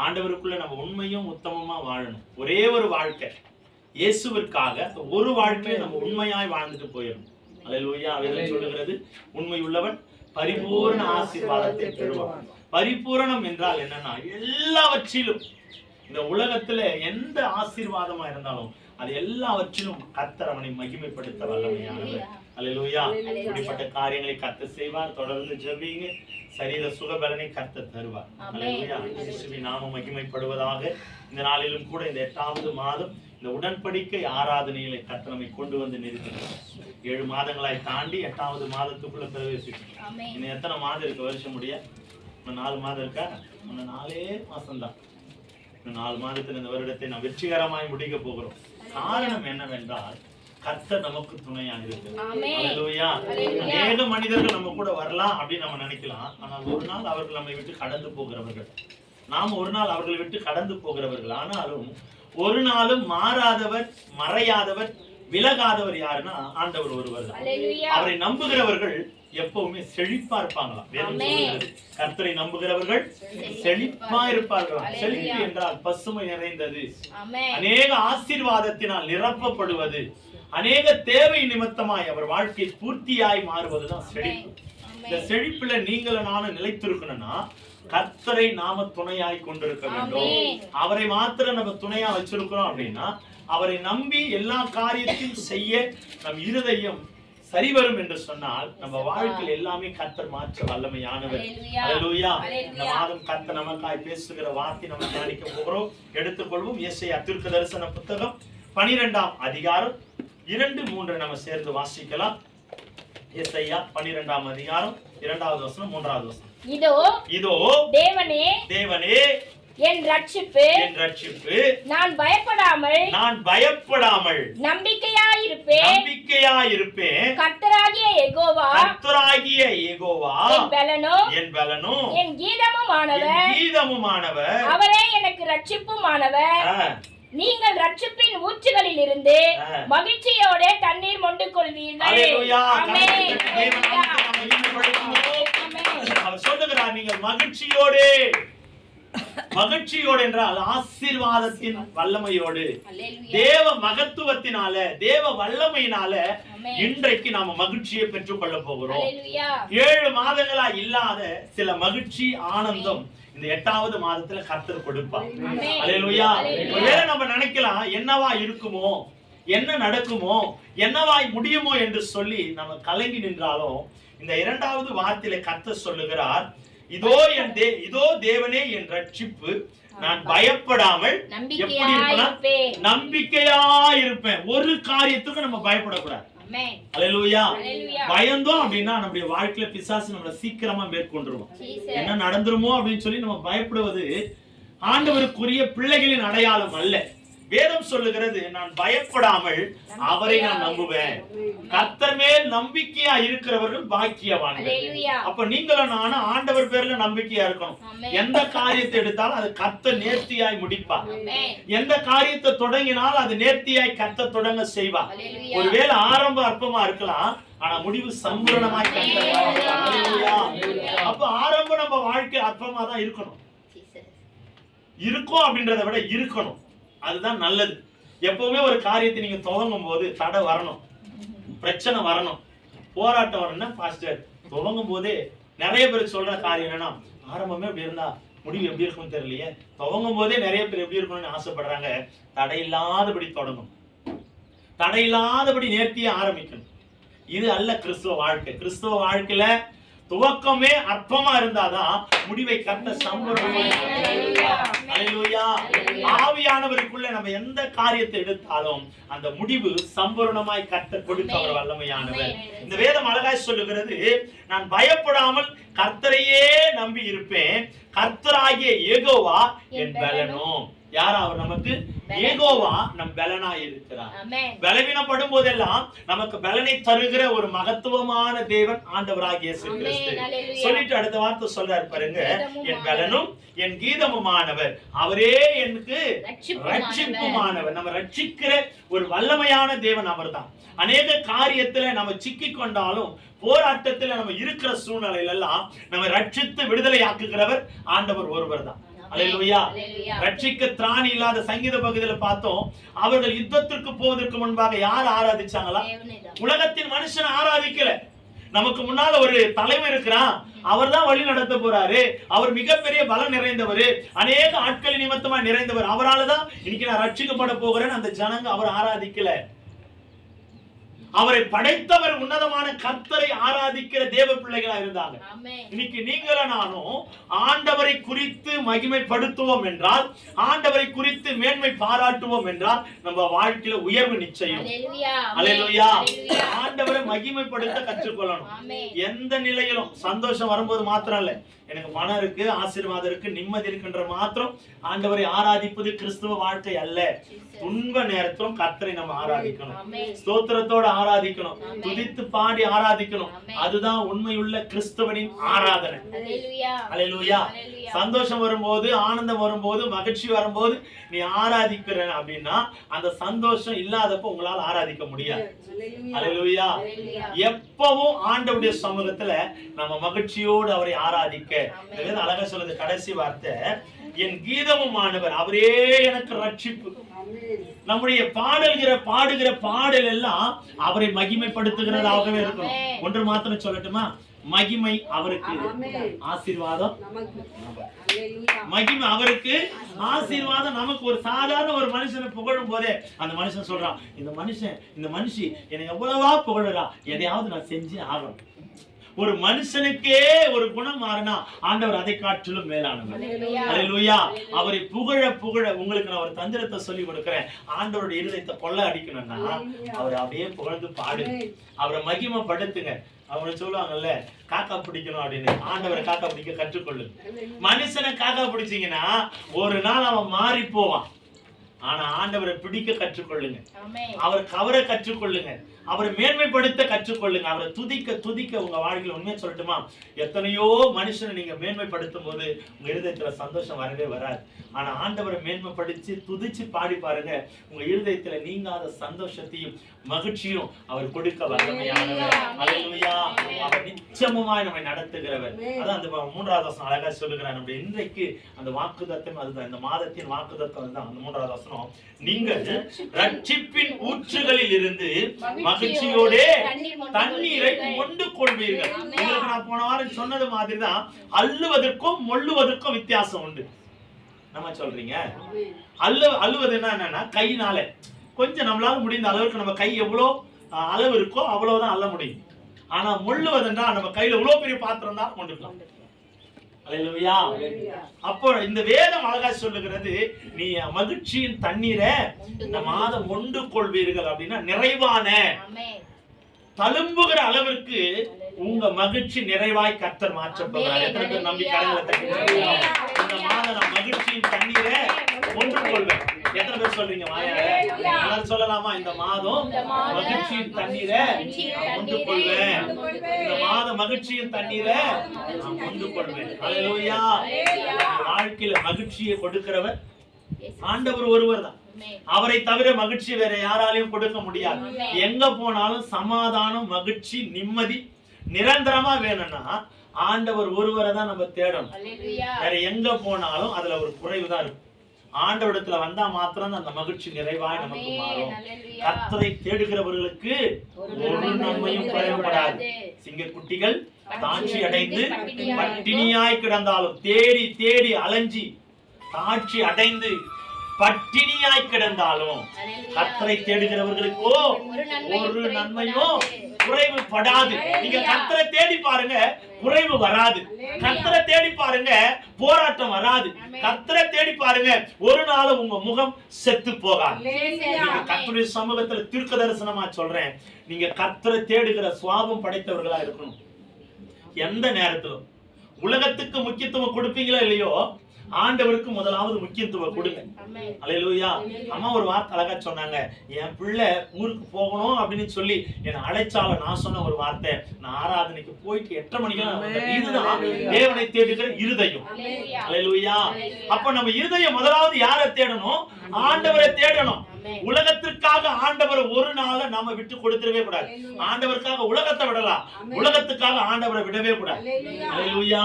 ஆண்டவருக்குள்ள நம்ம உண்மையும் உத்தமமா வாழணும். ஒரே ஒரு வாழ்க்கை இயேசுவிற்காக, ஒரு வாழ்க்கையை நம்ம உண்மையாய் வாழ்ந்துட்டு போயிடணும். அல்லேலூயா. வேதம் சொல்லுகிறது, உண்மை உள்ளவன் பரிபூரண ஆசீர்வாதத்தை பெறுவான். பரிபூரணம் என்றால் என்னன்னா, எல்லாவற்றிலும் இந்த உலகத்துல எந்த ஆசீர்வாதமா இருந்தாலும் அது எல்லாவற்றிலும் கர்த்தர் அவனை மகிமைப்படுத்த வல்லமையானவர். அல்லேலூயா. இப்படிப்பட்ட காரியங்களை கர்த்தர் செய்வார். தொடர்ந்து ஜெபிங்க. சரீர சுகபலனை கர்த்தர் தருவார். அல்லேலூயா. இயேசுவின் நாமம் மகிமைப்படுவதாக. இந்த நாளிலும் கூட இந்த 8வது மாதம் இந்த உடன்படிக்கை ஆராதனைகளை கர்த்தர் நம்மை கொண்டு வந்து நிறுத்தினார். 7 மாதங்களாய் தாண்டி 8வது மாதத்துக்குள்ள பிரவேசிக்கிறோம். இன்னும் எத்தனை மாதம் இருக்கு வருஷம் முடிய? இன்னும் 4 மாதம் இருக்கா? இன்னும் 4 மாசம்தான். 4 மாதத்தில் இந்த வருடத்தை நாம் வெற்றிகரமாய் முடிக்க போகிறோம். காரணம் என்னவென்றால் கர்த்தர் நமக்கு துணையாக இருக்கிறார். அல்லேலூயா. அநேக மனிதர்கள் நம்ம கூட வரலாம் அப்படின்னு நம்ம நினைக்கலாம். ஆனால் ஒரு நாள் அவர்கள் நம்மை விட்டு கடந்து போகிறவர்கள், நாம் ஒரு நாள் அவர்களை விட்டு கடந்து போகிறவர்கள். ஆனாலும் ஒரு நாளும் மாறாதவர், மறையாதவர், விலகாதவர் யாருன்னா ஆண்டவர் ஒருவர் தான். அவரை நம்புகிறவர்கள் எப்பவுமே செழிப்பா இருப்பாங்களாம். வேதம் சொல்கிறது, கர்த்தரை நம்புகிறவர்கள் செழிப்பா இருப்பார்களாம். செழிப்பு என்றால் பசுமை நிறைந்தது, அநேக ஆசீர்வாதத்தினால் நிரப்பப்படுவது, அநேக தேவை நிமித்தமாய் அவர் வாழ்க்கை பூர்த்தியாய் மாறுவதுதான் செழிப்பு. இந்த செழிப்புல நீங்களும் நானும் நிலைத்திருக்கணும்னா கர்த்தரை நாம துணையாய் கொண்டிருக்க வேண்டும். அவரை மாத்திரம் நம்ம துணையா வச்சிருக்கிறோம் அப்படின்னா, அவரை நம்பி எல்லா காரியத்தையும் செய்ய நம் இருதயம் சரிவரும் என்று சொன்னால் நம்ம வாழ்க்கையில் எல்லாமே கர்த்தர் மாற்ற வல்லமையானவர். அல்லேலூயா. இந்த மாதம் கர்த்தர் நமக்காய் பேசுகிற வார்த்தை நம்ம தியானிக்க போகிறோம். எடுத்துக்கொள்வோம். ஏசாயா தீர்க்கதரிசன புத்தகம் 12ஆம் அதிகாரம் 2, 3 நம்ம சேர்ந்து வாசிக்கலாம். ஏசாயா 12ஆம் அதிகாரம் 2வது வசனம் 3வது வசனம். இதோ தேவனே என் ரட்சிப்பு நான் பயப்படாமல் நம்பிக்கையாயிருப்பேன். கர்த்தராகிய யெகோவா என் பலனும் என் கீதமுமானவர், அவரே எனக்கு ரட்சிப்புமானவர். நீங்கள் ரட்சிப்பின் ஊற்றுகளில் இருந்து மகிழ்ச்சியோட தண்ணீர் மொண்டு கொள்வீர்கள். அவர் சொல்லுகிறார், நீங்கள் மகிழ்ச்சியோடு என்றால் ஆசீர்வாதத்தின் வல்லமையோடு, தேவ மகத்துவத்தினால, தேவ வல்லமையினால இன்றைக்கு நாம மகிழ்ச்சியை பெற்றுக் கொள்ள போகிறோம். 7 மாதங்களா இல்லாத சில மகிழ்ச்சி, ஆனந்தம் இந்த 8வது மாதத்துல கர்த்தர் கொடுப்பார். அல்லேலூயா. ஒருவேளை நம்ம நினைக்கலாம், என்னவா இருக்குமோ, என்ன நடக்குமோ, என்னவாய் முடியுமோ என்று சொல்லி நம்ம கலங்கி நின்றாலும், இந்த 2வது வார்த்தையில கர்த்தர் சொல்லுகிறார், இதோ தேவனே என் ரட்சிப்பு, நான் பயப்படாமல் நம்பிக்கையா இருப்பேன். ஒரு காரியத்துக்கு நம்ம பயப்படக்கூடாது. அல்லேலூயா. பயந்தோம் அப்படின்னா நம்முடைய வாழ்க்கையில பிசாசு நம்மள சீக்கிரமா மேற்கொண்டுருவோம். என்ன நடந்துருமோ அப்படின்னு சொல்லி நம்ம பயப்படுவது ஆண்டவருக்குரிய பிள்ளைகளின் அடையாளம் அல்ல. வேதம் சொல்லுகிறது, நான் பயப்படாமல் அவரை நான் நம்புவேன். கர்த்தர் மேல் நம்பிக்கையா இருக்கிறவர்கள் பாக்கியவான்கள். அப்ப நீங்களும் நானும் ஆண்டவர் பேர்ல நம்பிக்கையா இருக்கணும். எந்த காரியத்தை எடுத்தாலும் அது கர்த்தர் நேர்த்தியாய் முடிப்பார். எந்த காரியத்தை தொடங்கினாலும் அது நேர்த்தியாய் கர்த்தர் தொடங்க செய்வார். ஒருவேளை ஆரம்ப அற்பமா இருக்கலாம், ஆனா முடிவு சம்பூரணமாய் கர்த்தர். அப்ப ஆரம்பம் நம்ம வாழ்க்கை அற்பமா தான் இருக்கணும். இருக்கும் அப்படின்றத விட இருக்கணும், அதுதான் நல்லது. எப்பவுமே ஒரு காரியத்தை நீங்க துவங்கும் போது தடை வரணும், பிரச்சனை வரணும், போராட்டம் வரணும்னா பாஸ்டர் துவங்கும் போதே நிறைய பேருக்கு சொல்ற காரியம் என்னன்னா, ஆரம்பமே அப்படி இருந்தா முடிவு எப்படி இருக்கும்னு தெரியலையே. துவங்கும் போதே நிறைய பேர் எப்படி இருக்கணும்னு ஆசைப்படுறாங்க. தடையில்லாதபடி தொடங்கும், தடையில்லாதபடி நேர்த்தியா ஆரம்பிக்கணும். இது அல்ல கிறிஸ்துவ வாழ்க்கை. கிறிஸ்துவ வாழ்க்கையில துவக்கமே அற்பமா இருந்தாதான் முடிவை கர்த்தர் சம்பூரணமாய். அல்லேலூயா. ஆவியானவருக்குள்ள நம்ம எந்த காரியத்தை எடுத்தாலும் அந்த முடிவு சம்பூரணமாய் கர்த்தர் கொடுக்க அவர் வல்லமையானவர். இந்த வேதம் அழகாய் சொல்லுகிறது, நான் பயப்படாமல் கர்த்தரையே நம்பி இருப்பேன், கர்த்தராகிய யெகோவா என் பலனும். யார் அவர்? நமக்கு யெகோவா நம் பலனா இருக்கிறார். பலவீனப்படும் போதெல்லாம் நமக்கு பலனை தருகிற ஒரு மகத்துவமான தேவன் ஆண்டவராகிய இயேசு கிறிஸ்து. சொல்லிட்டு அடுத்த வார்த்தை சொல்றாரு பாருங்க, என் பலனும் என் கீதமுமானவர், அவரே எனக்கு ரட்சிப்புமானவர். நம்ம ரட்சிக்கிற ஒரு வல்லமையான தேவன் அவர்தான். அநேக காரியத்துல நம்ம சிக்கி கொண்டாலும், போராட்டத்துல நம்ம இருக்கிற சூழ்நிலையில எல்லாம் நம்ம ரட்சித்து விடுதலை ஆக்குகிறவர் ஆண்டவர் ஒருவர் தான். அல்லேலூயா. ரட்சிக்க திராணி இல்லாத சங்கீத பகுதியில பார்த்தோம், அவர்கள் யுத்தத்திற்கு போவதற்கு முன்பாக யார் ஆராதிச்சாங்களா? உலகத்தின் மனுஷன் ஆராதிக்கல. நமக்கு முன்னால ஒரு தலைவர் இருக்கிறான், அவர் தான் வழி நடத்த போறாரு, அவர் மிகப்பெரிய பலம் நிறைந்தவர், அநேக ஆட்கள் நிமித்தமா நிறைந்தவர், அவரால்தான் இன்னைக்கு நான் ரட்சிக்கப்பட போகிறேன் அந்த ஜனங்க அவர் ஆராதிக்கல. அவரை படைத்தவர் உன்னதமான கர்த்தரை ஆராதிக்கிற தேவ பிள்ளைகளா இருந்தாங்க. இன்னைக்கு நீங்களும் நானும் ஆண்டவரை குறித்து மகிமைப்படுத்துவோம் என்றால், ஆண்டவரை குறித்து மேன்மை பாராட்டுவோம் என்றால் நம்ம வாழ்க்கையில உயர்வு நிச்சயம். அல்லேலூயா. ஆண்டவரை மகிமைப்படுத்த கற்றுக்கொள்ளணும். எந்த நிலையிலும் சந்தோஷம் வரும்போது மாத்திரம் இல்ல, எனக்கு பணம் இருக்கு, ஆசீர்வாதம் இருக்கு, நிம்மதி இருக்குன்ற மாத்திரம் ஆண்டவரை ஆராதிப்பது கிறிஸ்துவ வாழ்க்கை அல்ல. துன்ப நேரத்திலும் கர்த்தரை நம்ம ஆராதிக்கணும், ஸ்தோத்திரத்தோட ஆராதிக்கணும், துதித்து பாடி ஆராதிக்கணும். அதுதான் உண்மையுள்ள கிறிஸ்துவனின் ஆராதனை. அல்லேலூயா. சந்தோஷம் வரும்போது, ஆனந்தம் வரும்போது, மகிழ்ச்சி வரும்போது நீ ஆராதிக்கிற அப்படின்னா அந்த சந்தோஷம் இல்லாதப்ப உங்களால ஆராதிக்க முடியாது. அல்லேலூயா. எப்பவும் ஆண்டவருடைய சமூகத்துல நம்ம மகிழ்ச்சியோடு அவரை ஆராதிக்க. அழகா சொல்லுது கடைசி வார்த்தை, என் கீதமுமானவர், அவரே எனக்கு ரட்சிப்பு. நம்முடைய பாடுகிற பாடல் எல்லாம் அவரை மகிமைப்படுத்துகிறதாகவே இருக்கணும். ஒன்று மாத்திரம் சொல்லட்டுமா? மகிமை அவருக்கு, ஆசீர்வாதம் மகிமை அவருக்கு, ஆசீர்வாதம் நமக்கு. ஒரு சாதாரண ஒரு மனுஷனை புகழும் போதே அந்த மனுஷன் சொல்றான், இந்த மனுஷி என்னை எவ்வளவா புகழறா, எதையாவது நான் செஞ்சு ஆகணும். ஒரு மனுஷனுக்கே ஒரு குணம் மாறினா ஆண்டவர் அதை காட்டிலும் மேலானவர். அல்லேலூயா. அவரை புகழ புகழ உங்களுக்கு நான் ஒரு தந்திரத்தை சொல்லி கொடுக்கிறேன். ஆண்டவருடைய இருதயத்தை கொள்ள அடிக்கணும்னா அவரை அப்படியே புகழ்ந்து பாடுங்க, அவரை மகிமைப்படுத்துங்க. அவங்க சொல்லுவாங்கல்ல, காக்கா பிடிக்கணும் அப்படின்னு. ஆண்டவரை காக்கா பிடிக்க கற்றுக்கொள்ளுங்க. மனுஷனை காக்கா பிடிச்சீங்கன்னா ஒரு நாள் அவன் மாறி போவான். ஆனா ஆண்டவரை பிடிக்க கற்றுக்கொள்ளுங்க, அவர் கவரை கற்றுக்கொள்ளுங்க, அவரை மேன்மைப்படுத்த கற்றுக்கொள்ளுங்க, அவரை துதிக்க உங்க வாழ்க்கையில. உண்மையை சொல்லட்டுமா, எத்தனையோ மனுஷனை நீங்க மேன்மைப்படுத்தும் போது உங்க இருதயத்துல சந்தோஷம் வரவே வராது. ஆனா ஆண்டவரை மேன்மைப்படுத்தி துதிச்சு பாடி பாருங்க, உங்க இருதயத்துல நீங்காத சந்தோஷத்தையும் மகிழ்ச்சியும் அவர் கொடுக்க வல்லமையானவர். அல்லேலூயா. அவர் நிச்சயமாய் நம்மை நடத்துகிறவர். அதான் அந்த 3வது வசனம் அழகா சொல்லுகிறார். நம்ம இன்றைக்கு அந்த வாக்குத்தத்தம் அதுதான், இந்த மாதத்தின் வாக்குத்தத்தம் தான் அந்த 3வது வசனம். நீங்கள் ரட்சிப்பின் ஊற்றுகளில் இருந்து மகிழ்ச்சியோட தண்ணீரை மொண்டு கொள்வீர்கள். உங்களுக்கு நான் போன வாரம் சொன்னது மாதிரிதான் அள்ளுவதற்கும் மொள்ளுவதற்கும் வித்தியாசம் உண்டு. நம்ம சொல்றீங்க அள்ளுவது என்னன்னா கையினால கொஞ்சம் நம்மளால முடிந்த அளவுக்கு நம்ம கை எவ்வளோ அளவு இருக்கோ அவ்வளவுதான் அள்ள முடியும். ஆனா மொள்ளுவதுன்னா நம்ம கையில எவ்வளவு பெரிய பாத்திரம் தான் கொண்டுக்கலாம். அல்லேலூயா. அப்போ இந்த வேதம் அழகா சொல்லுகிறது, நீ மகிழ்ச்சியின் தண்ணீரை இந்த மாதம் மொண்டு கொள்வீர்கள் அப்படின்னா நிறைவான தழும்புகிற அளவிற்கு உங்க மகிழ்ச்சி நிறைவாய் கர்த்தர் மாற்றப்படுகிறார். எத்தனை பேர் நம்பி கடவுளை தட்டி அந்த மாதம் நான் மகிழ்ச்சியின் தண்ணீரை ஒன்று கொள்வேன். எத்தனை பேர் சொல்றீங்க வாயால? எல்லாரும் சொல்லலாமா? இந்த மாதம் மகிழ்ச்சியின் தண்ணீரை நான் ஒன்று கொள்வேன். இந்த மாதம் மகிழ்ச்சியின் தண்ணீரை நான் ஒன்று கொள்வேன். அல்லேலூயா. வாழ்க்கையில மகிழ்ச்சியை கொடுக்கிறவர் ஆண்டவர் ஒருவர் தான். அவரை தவிர மகிழ்ச்சி வேற யாராலையும் கொடுக்க முடியாது. எங்க போனாலும் சமாதானம், மகிழ்ச்சி, நிம்மதி நிரந்தரமா வேணும்னா ஆண்டவர் ஒருவரை தான் நம்ம தேடணும். வேற எங்க போனாலும் அதுல ஒரு குறைவுதான் இருக்கும். ஆண்டவரிடத்துல வந்தா மாத்திரம் அந்த மகிழ்ச்சி நிறைவாய் நமக்கு மாறும். கர்த்தரை தேடுகிறவர்களுக்கு ஒரு நன்மையும் குறைவுபடாது. சிங்கக்குட்டிகள் தாட்சி அடைந்து பட்டினியாய் கிடந்தாலும், தேடி தேடி அலைஞ்சி தாட்சி அடைந்து பட்டினியாய் கிடந்தாலும் கர்த்தரை தேடுகிறவர்களுக்கோ ஒரு நன்மையும் குறைவுபடாது. நீங்க கர்த்தரை தேடி பாருங்க, குறைவு வராது. கர்த்தரை தேடி பாருங்க, போராட்டம் வராது. கர்த்தரை தேடி பாருங்க, ஒரு நாள் உங்க முகம் செத்து போகாது. நீங்க கர்த்தருடைய சமூகத்துல தீர்க்க தரிசனமா சொல்றேன், நீங்க கர்த்தரை தேடுகிற சுவாபம் படைத்தவர்களா இருக்கணும். எந்த நேரத்திலும் உலகத்துக்கு முக்கியத்துவம் கொடுப்பீங்களோ இல்லையோ, ஆண்டவருக்கு முதலாவது முக்கியத்துவம் கொடுங்க. அல்லேலூயா. அம்மா ஒரு வார்த்தை அழகா சொன்னாங்க, என் பிள்ளை ஊருக்கு போகணும் அப்படின்னு சொல்லி என்னை அழைச்சால நான் சொன்ன ஒரு வார்த்தை, நான் ஆராதனைக்கு போயிட்டு 8:30 மணிக்கு இதுதான் தேவனை தேடுகிற இருதயம். அல்லேலூயா. அப்ப நம்ம இருதயம் முதலாவது யாரை தேடணும்? ஆண்டவரை தேடணும். உலகத்திற்காக ஆண்டவரை ஒரு நாள நாம விட்டு கொடுத்துடவே கூடாது. ஆண்டவருக்காக உலகத்தை விடலாம், உலகத்துக்காக ஆண்டவரை விடவே கூடாது. அல்லேலூயா.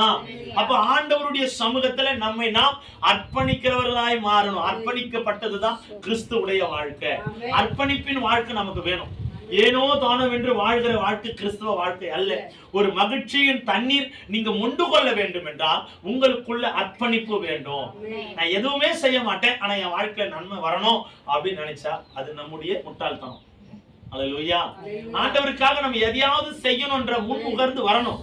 அப்ப ஆண்டவருடைய சமூகத்துல நம்மை நாம் அர்ப்பணிக்கிறவர்களாய் மாறணும். அர்ப்பணிக்கப்பட்டதுதான் கிறிஸ்துவுடைய வாழ்க்கை. அர்ப்பணிப்பின் வாழ்க்கை நமக்கு வேணும். ஏனோ தானவென்று வாழ்கிற வாழ்க்கை கிறிஸ்துவ வாழ்க்கை அல்ல. ஒரு மகிழ்ச்சியின் தண்ணீர் நீங்க மொண்டு கொள்ள வேண்டும் என்றால் உங்களுக்குள்ள அர்ப்பணிப்பு வேண்டும். நான் எதுவுமே செய்ய மாட்டேன், ஆனா என் வாழ்க்கையில நன்மை வரணும் அப்படின்னு நினைச்சா அது நம்முடைய முட்டாள்தனம். அல்லேலூயா. ஆண்டவருக்காக நம்ம எதையாவது செய்யணும்ன்ற முன் உகர்ந்து வரணும்.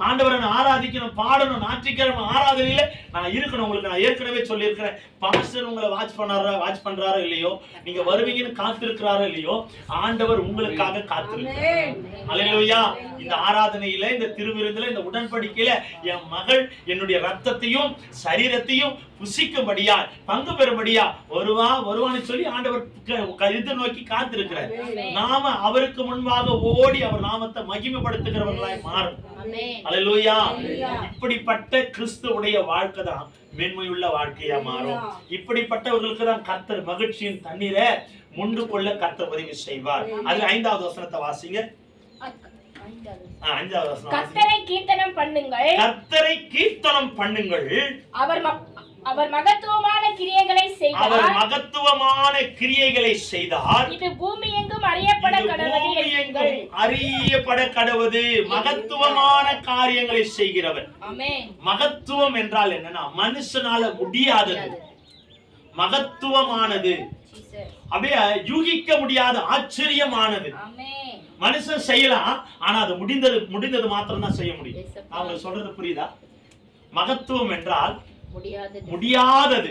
ஆண்டவரை நான் ஆராதிக்கணும், பாடணும், ஞாயிற்றுக்கிழமை ஆராதனையில நான் இருக்கணும். உங்களுக்கு நான் ஏற்கனவே சொல்லி இருக்கிறேன், பாஸ்டர் உங்களை வாட்ச் பண்றாரோ இல்லையோ, நீங்க வருவீங்கன்னு காத்திருக்கிறாரோ இல்லையோ, ஆண்டவர் உங்களுக்காக காத்திருக்கிறார். அல்லேலூயா. இந்த ஆராதனையில, இந்த திருவிருந்துல, இந்த உடன்படிக்கையில என் மகள் என்னுடைய ரத்தத்தையும் சரீரத்தையும் புசிக்கும்படியா, பங்கு பெறும்படியா வருவான்னு சொல்லி ஆண்டவர் எதிர்நோக்கி காத்திருக்கிறார். நாம அவருக்கு முன்பாக ஓடி அவர் நாமத்தை மகிமைப்படுத்துகிறவர்களாய் மாறும். அல்லேலூயா. இப்படிப்பட்ட கிறிஸ்துவுடைய வாழ்க்கை தான் மேன்மையுள்ள வாழ்க்கையா மாறும். இப்படிப்பட்டவர்களுக்கு தான் கர்த்தர் மகிழ்ச்சியின் தண்ணீரை முண்டு கொள்ள கர்த்தர் உதவி செய்வார். அதுல 5வது வசனத்தை வாசிங்க. 5வது வசனம். கர்த்தரை கீர்த்தனம் பண்ணுங்கள், கர்த்தரை கீர்த்தனம் பண்ணுங்கள், அவர் மகத்துவமான கிரியைகளை செய்தார், அவர் மகத்துவமான கிரியைகளை செய்தார், இது பூமி எங்கும் அறியப்பட கடவது. மகத்துவமான காரியங்களை செய்கிறவர். ஆமென். மகத்துவம் என்றால் என்னன்னா மனுஷனால முடியாதது, மகத்துவமானது, அப்படியே யூகிக்க முடியாத ஆச்சரியமானது. மனுஷன் செய்யலாம், ஆனா அது முடிந்தது மாத்திரம் தான் செய்ய முடியும். அவங்க சொல்றது புரியுதா? மகத்துவம் என்றால் முடியாதது.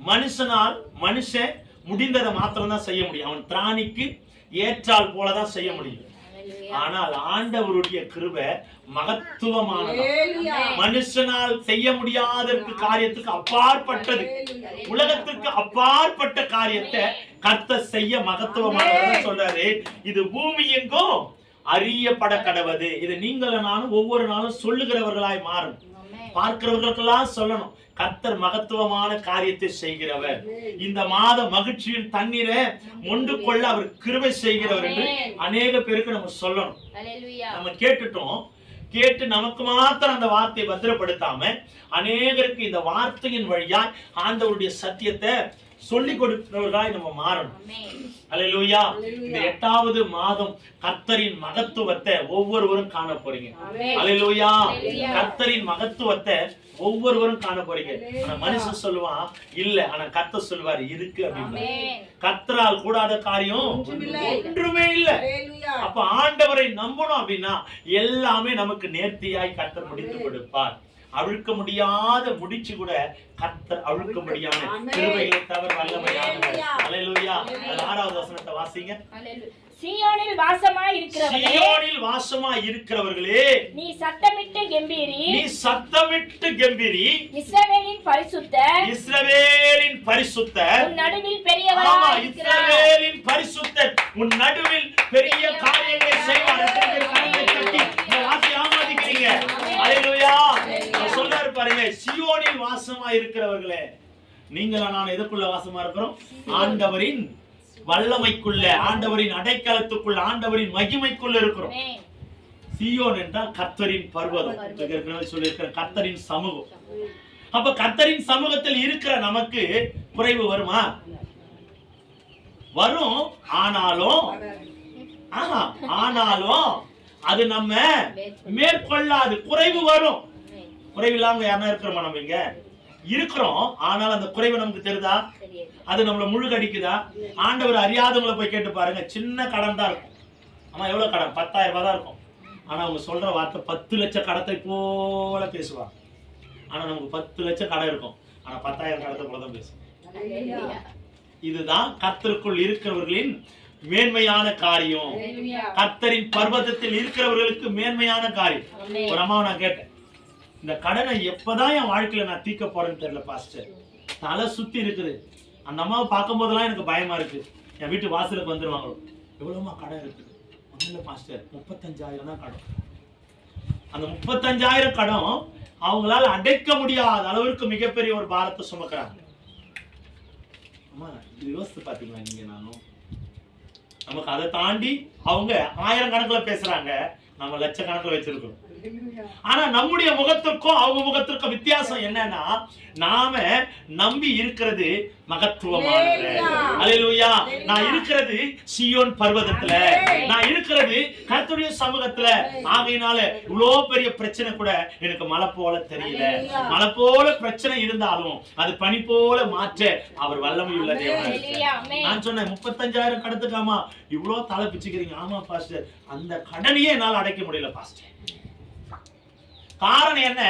மனுஷன் முடிந்ததை மாத்திரம் தான் செய்ய முடியும். அவன் திராணிக்கு ஏற்றால் போலதான் செய்ய முடியும். ஆனால் ஆண்டவருடைய கிருபை மகத்துவமானது. மனுஷனால் செய்ய முடியாத காரியத்துக்கு அப்பாற்பட்டது, உலகத்துக்கு அப்பாற்பட்ட காரியத்தை கர்த்தர் செய்ய மகத்துவமானவர் சொல்றாரு. இது பூமி எங்கும் அறியப்பட கடவது. இது நீங்களும் நானும் ஒவ்வொரு நாளும் சொல்லுகிறவர்களாய் மாறும். பார்க்கிறவர்களுக்கெல்லாம் சொல்லணும், கர்த்தர் மகத்துவமான காரியத்தை செய்கிறவர். இந்த மாத மகிழ்ச்சியின் தண்ணீரை மொண்டு கொள்ள அவர் கிருபை செய்கிறவர் என்று அநேக பேருக்கு நம்ம சொல்லணும். நம்ம கேட்டு நமக்கு மாத்திரம் அந்த வார்த்தையை பத்திரப்படுத்தாம அநேகருக்கு இந்த வார்த்தையின் வழியாய் ஆண்டவருடைய சத்தியத்தை சொல்லிக் கொடுக்கிறவர்களாய் நம்ம மாறணும். அல்லேலூயா. இந்த 8வது மாதம் கர்த்தரின் மகத்துவத்தை ஒவ்வொருவரும் காண போறீங்க. அல்லேலூயா. கர்த்தரின் மகத்துவத்தை ஒவ்வொருவரும் காண போறீங்க. ஆனா மனுஷன் சொல்லுவான் இல்ல, ஆனா கர்த்தர் சொல்லுவார் இருக்கு அப்படின்னு. கர்த்தரால் கூடாத காரியம் ஒன்றுமே இல்ல. அப்ப ஆண்டவரை நம்பணும் அப்படின்னா எல்லாமே நமக்கு நேர்த்தியாய் கர்த்தர் முடித்து கொடுப்பார். அவிழ்க்க முடியாத முடிச்சு கூட கர்த்தர் அவிழ்க்க முடியாத கிருபைகளை தவிர வல்லமையானவர். அல்லேலூயா. 6 6வது வசனத்தை வாசிங்க. சீயோனில் வாசமாய் இருக்கிறவர்களே, சீயோனில் வாசமாய் இருக்கிறவர்களே, நீ சத்தமிட்டு கெம்பீரி, நீ சத்தமிட்டு கெம்பீரி, இஸ்ரவேலின் பரிசுத்தர், இஸ்ரவேலின் பரிசுத்தர், உன் நடுவில் ஆமா, பெரியவராய் இருக்கிறார். இஸ்ரவேலின் பரிசுத்தர் உன் நடுவில் பெரிய காரியங்களை செய்வார். ஆமாதிக்கிறீங்க. அல்லேலூயா. சொல்றாரு பாருங்க, சீயோனில் வாசமாய் இருக்கிறவர்களே, நீங்களா நான் எதுக்குள்ள வாசமா இருக்கிறோம்? ஆண்டவரின் வல்லமைக்குள்ள, ஆண்டவரின் அடைக்கலத்துக்குள்ள, ஆண்டவரின் மகிமைக்குள்ள இருக்கிறோம். சீயோன் என்றால் கர்த்தரின் பர்வதம். சொல்லியிருக்கிற கர்த்தரின் சமூகம். அப்ப கர்த்தரின் சமூகத்தில் இருக்கிற நமக்கு குறைவு வருமா? வரும். ஆனாலும் அது நம்ம மேற்கொள்ளாது. குறைவு வரும். குறைவு இல்லாம யாரா இருக்கிறோமா? நம்ம இங்க இருக்கிறோம். ஆனால் அந்த குறைவு நமக்கு தெரியுதா? அது நம்மள முழுகடிக்குதா? ஆண்டவர் அறியாதவங்களை போய் கேட்டு பாருங்க. சின்ன கடன் தான் இருக்கும். ஆமா, எவ்வளவு கடன்? 10,000 ரூபாய் தான் இருக்கும். ஆனா அவங்க சொல்ற வார்த்தை 10 லட்சம் கடத்தை போல பேசுவாங்க. ஆனா நமக்கு 10 லட்சம் கடை இருக்கும். ஆனா 10,000 கடத்தை போல தான் பேசுவோம். இதுதான் கர்த்தருக்குள் இருக்கிறவர்களின் மேன்மையான காரியம். கர்த்தரின் பர்வதத்தில் இருக்கிறவர்களுக்கு மேன்மையான காரியம். ஒரு அம்மாவை நான் கேட்டேன், இந்த கடனை எப்பதான் என் வாழ்க்கையில நான் தீர்க்க போறேன்னு தெரியல பாஸ்டர், தலை சுத்தி இருக்குது. அந்த அம்மாவை பார்க்கும் போதெல்லாம் எனக்கு பயமா இருக்கு. என் வீட்டு வாசலுக்கு வந்துருவாங்க, எவ்வளவுமா கடன் இருக்குது? ஒண்ணுல பாஸ்டர் 35,000 தான் கடன். அந்த 35,000 கடன் அவங்களால அடைக்க முடியாத அளவிற்கு மிகப்பெரிய ஒரு பாரத்தை சுமக்கிறாங்க. அம்மா, இது யோசித்து பாத்தீங்களா நீங்க? நானும் நமக்கு அதை தாண்டி அவங்க 1000 கணக்குல பேசுறாங்க, நம்ம லட்சக்கணக்கில் வச்சிருக்கோம். ஆனா நம்முடைய முகத்திற்கும் அவங்க முகத்திற்கும் வித்தியாசம் என்னன்னா, நாம நம்பி இருக்கிறது மகத்துவமானது. அல்லேலூயா. நான் இருக்கிறது சீயோன் பர்வதத்துல, நான் இருக்கிறது கர்த்தருடைய சமூகத்துல. ஆகையினால இவ்வளோ பெரிய பிரச்சனை கூட எனக்கு மலை போல தெரியல. மலை போல பிரச்சனை இருந்தாலும் அது பனி போல மாற்ற அவர் வல்லமை உள்ள தேவன். நான் சொன்னேன் 35,000 கடத்துக்காமா இவ்வளவு தலை பிச்சுக்கிறீங்க? ஆமா பாஸ்டர், அந்த கடனையே என்னால் அடைக்க முடியல பாஸ்டர். காரணம் என்ன?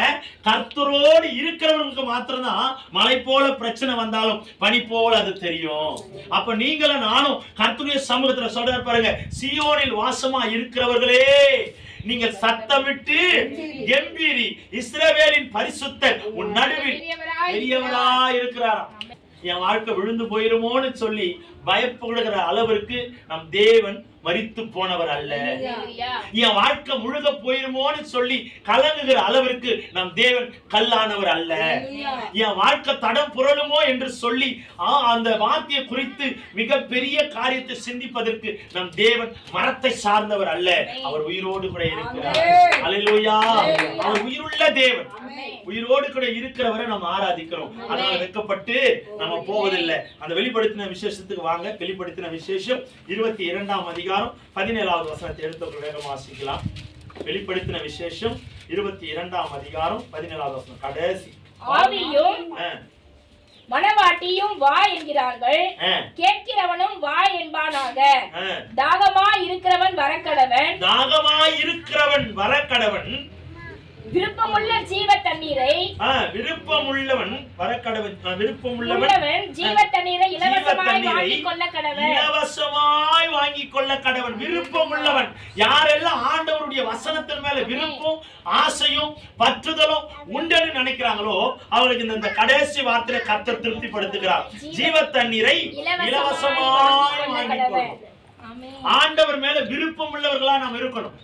கர்த்தரோடு இருக்கிறவங்களுக்கு மாத்திரம்தான் மலை போல பிரச்சனை வந்தாலும் பனி போல அது தெரியும். அப்ப நீங்களும் நானும் கர்த்தருடைய சமூகத்துல சொல்ற பாருங்க, சீயோனில் வாசமா இருக்கிறவர்களே, நீங்கள் சத்தமிட்டு கெம்பீரி, இஸ்ரவேலின் பரிசுத்தர் உன் நடுவில் பெரியவராய் இருக்கிறாராம். என் வாழ்க்கை விழுந்து போயிருமோன்னு சொல்லி பயப்படுகிற அளவிற்கு நம் தேவன் மரித்து போனவர் அல்ல. என் வாழ்க்கை முழுக போயிருமோன்னு சொல்லி கலங்குகிற அளவிற்கு நம் தேவன் கல்லானவர் அல்ல. என் வாழ்க்கை தடம் புரளுமோ என்று சொல்லி அந்த வார்த்தையை குறித்து மிகப்பெரிய காரியத்தை சிந்திப்பதற்கு நம் தேவன் மரத்தை சார்ந்தவர் அல்ல. அவர் உயிரோடு கூட இருக்கிறார். அல்லேலூயா. அவர் உயிருள்ள தேவன். உயிரோடு கூட இருக்கிறவரை நம்ம ஆராதிக்கிறோம். அதனால வெட்கப்பட்டு நம்ம போவதில்லை. அந்த வெளிப்படுத்தின விசேஷத்துக்கு வாங்க. வெளிப்படுத்தின விசேஷம் 22ஆம் அதிகாரம் 17வது வசனத்தை எடுத்து வேகமா வாசிக்கலாம். வெளிப்படுத்தின விசேஷம் 22ஆம் அதிகாரம் 17வது வசனம் கடைசி. ஆவியும் மனவாட்டியும் வா என்கிறார்கள், கேட்கிறவனும் வா என்பானாக. தாகமாய் இருக்கிறவன் வரக்கடவன், தாகமாய் இருக்கிறவன் வரக்கடவன். விருப்பமுள்ள ஜீவ தண்ணீரை, விருப்பமுள்ளவன் வரக்கடவன், விருப்பமுள்ளவன் ஜீவ தண்ணீரை இலவசமாய் வாங்கிக் கொள்ள கடவன், இலவசமாய் வாங்கிக் கொள்ள கடவன். விருப்பமுள்ளவன் யாரெல்லாம் ஆண்டவருடைய வசனத்தின் மேல விருப்பம் ஆசையும் பற்றுதலும் உண்டுன்னு நினைக்கிறாங்களோ அவங்களுக்கு இந்த கடைசி வார்த்தையை கர்த்தர் திருப்திப்படுத்துகிறார். ஜீவ தண்ணீரை இலவசமாய் வாங்கிக் கொள்ளும். ஆண்டவர் மேல விருப்பம் உள்ளவர்களா நாம் இருக்கணும்.